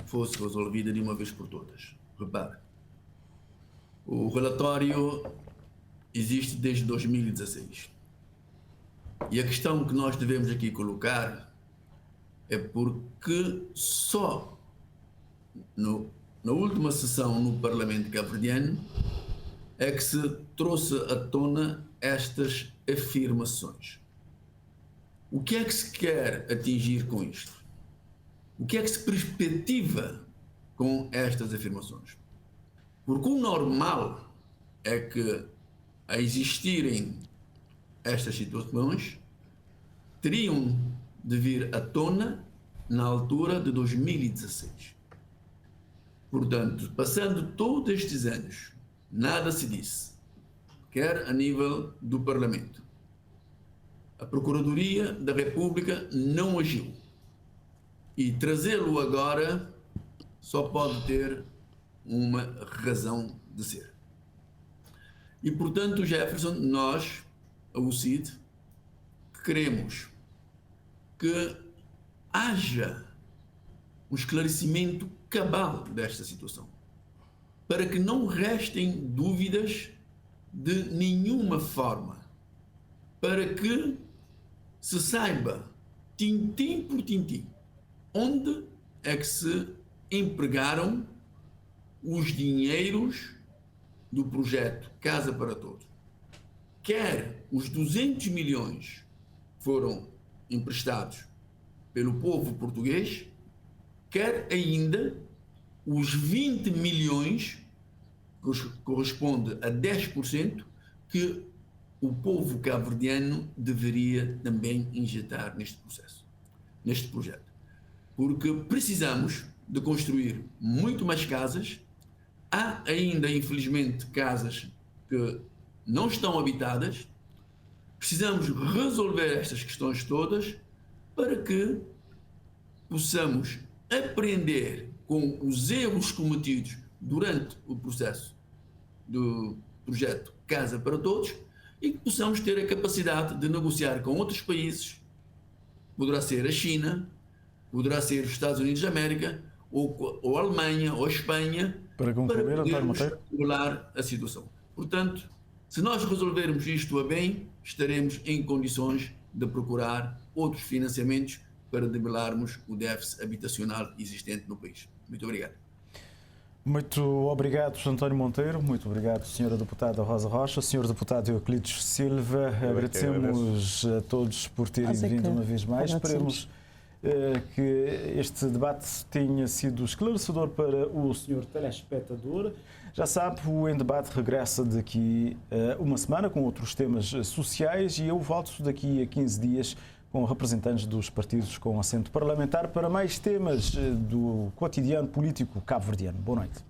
S4: fosse resolvida de uma vez por todas. Repare, o relatório existe desde 2016. E a questão que nós devemos aqui colocar é porque só na última sessão no Parlamento cabo-verdiano é que se trouxe à tona estas afirmações. O que é que se quer atingir com isto? O que é que se perspectiva com estas afirmações? Porque o normal é que, a existirem estas situações, teriam de vir à tona na altura de 2016. Portanto, passando todos estes anos, nada se disse, quer a nível do Parlamento. A Procuradoria da República não agiu. E trazê-lo agora só pode ter uma razão de ser. E, portanto, Jefferson, nós, a UCID, queremos que haja um esclarecimento cabal desta situação, para que não restem dúvidas de nenhuma forma, para que se saiba, tintim por tintim, onde é que se empregaram os dinheiros do projeto Casa para Todos. Quer os 200 milhões foram emprestados pelo povo português, quer ainda os 20 milhões, que corresponde a 10%, que o povo cabo-verdiano deveria também injetar neste processo, neste projeto. Porque precisamos de construir muito mais casas. Há ainda, infelizmente, casas que não estão habitadas. Precisamos resolver estas questões todas para que possamos aprender com os erros cometidos durante o processo do projeto Casa para Todos e que possamos ter a capacidade de negociar com outros países, poderá ser a China, poderá ser os Estados Unidos da América, ou a Alemanha, ou a Espanha,
S1: Para concluir, António
S4: podermos
S1: Monteiro.
S4: regular a situação. Portanto, se nós resolvermos isto a bem, estaremos em condições de procurar outros financiamentos para debelarmos o déficit habitacional existente no país. Muito obrigado.
S1: Muito obrigado, António Monteiro. Muito obrigado, Sra. Deputada Rosa Rocha. Sr. Deputado Euclides Silva. Agradecemos a todos por terem vindo uma vez mais. Esperemos que este debate tenha sido esclarecedor para o Sr. telespectador. Já sabe, o Em Debate regressa daqui a uma semana com outros temas sociais e eu volto daqui a 15 dias com representantes dos partidos com assento parlamentar para mais temas do cotidiano político cabo-verdiano. Boa noite.